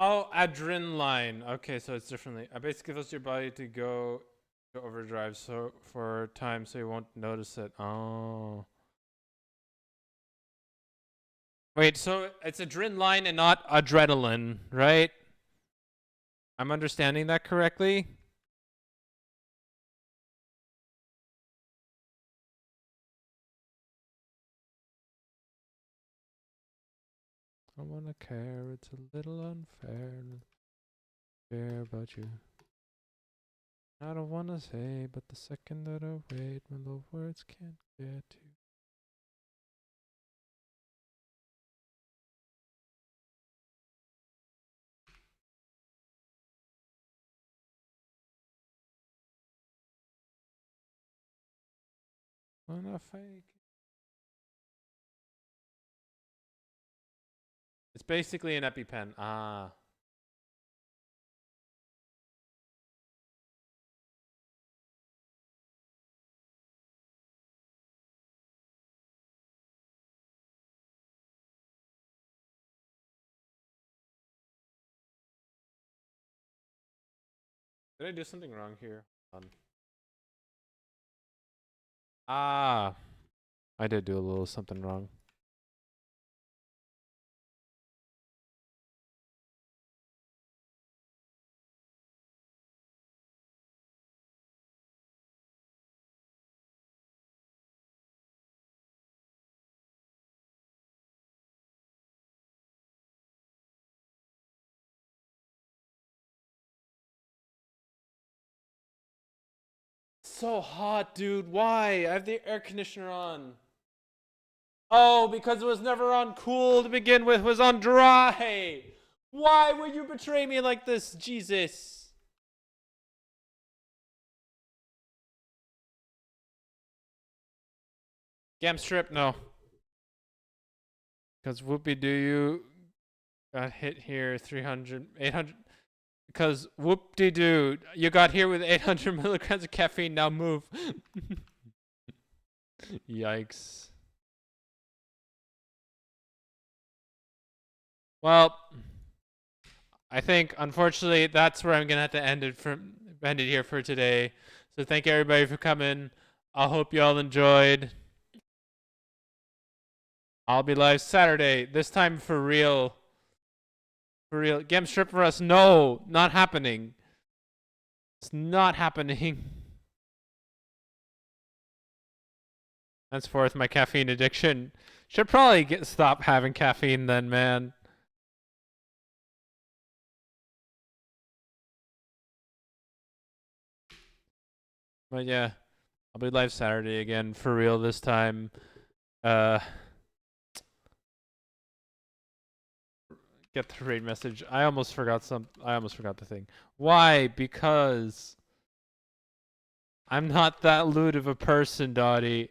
A: Oh, adrenaline. Okay, so it's differently. It basically forces your body to go to overdrive so for time so you won't notice it. Oh. Wait, so it's adrenaline and not adrenaline, right? I'm understanding that correctly? I wanna care, it's a little unfair. Care about you. I don't wanna say, but the second that I wait, when the words can't get to you. Wanna fake. It's basically an EpiPen. Ah. Did I do something wrong here? Ah. I did do a little something wrong. So hot, dude. Why? I have the air conditioner on. Oh, because it was never on cool to begin with, it was on dry. Why would you betray me like this, Jesus? Gam strip, no. Because whoopie do you got hit here 300, 800. Because whoop de doo, you got here with 800 milligrams of caffeine, now move. Yikes. Well, I think unfortunately that's where I'm gonna have to end it here for today. So thank you everybody for coming. I hope you all enjoyed. I'll be live Saturday, this time for real. For real. Game strip for us. No, not happening. It's not happening. Henceforth, my caffeine addiction. Should probably stop having caffeine then, man. But yeah, I'll be live Saturday again for real this time. Uh, get the raid message. I almost forgot the thing. Why? Because I'm not that lewd of a person, Dottie.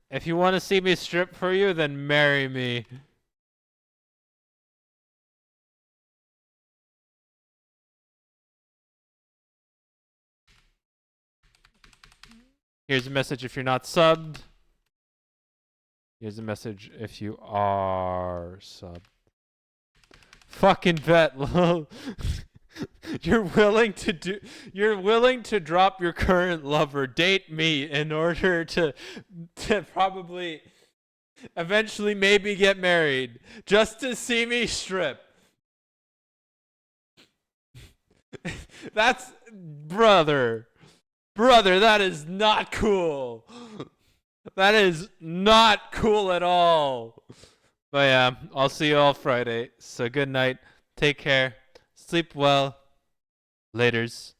A: If you want to see me strip for you, then marry me. Here's a message if you're not subbed. Here's a message if you are subbed. Fucking bet, lol. You're willing to drop your current lover, date me in order to probably eventually maybe get married just to see me strip. That's brother, that is not cool. That is not cool at all. But yeah, I'll see you all Friday. So good night. Take care. Sleep well. Laters.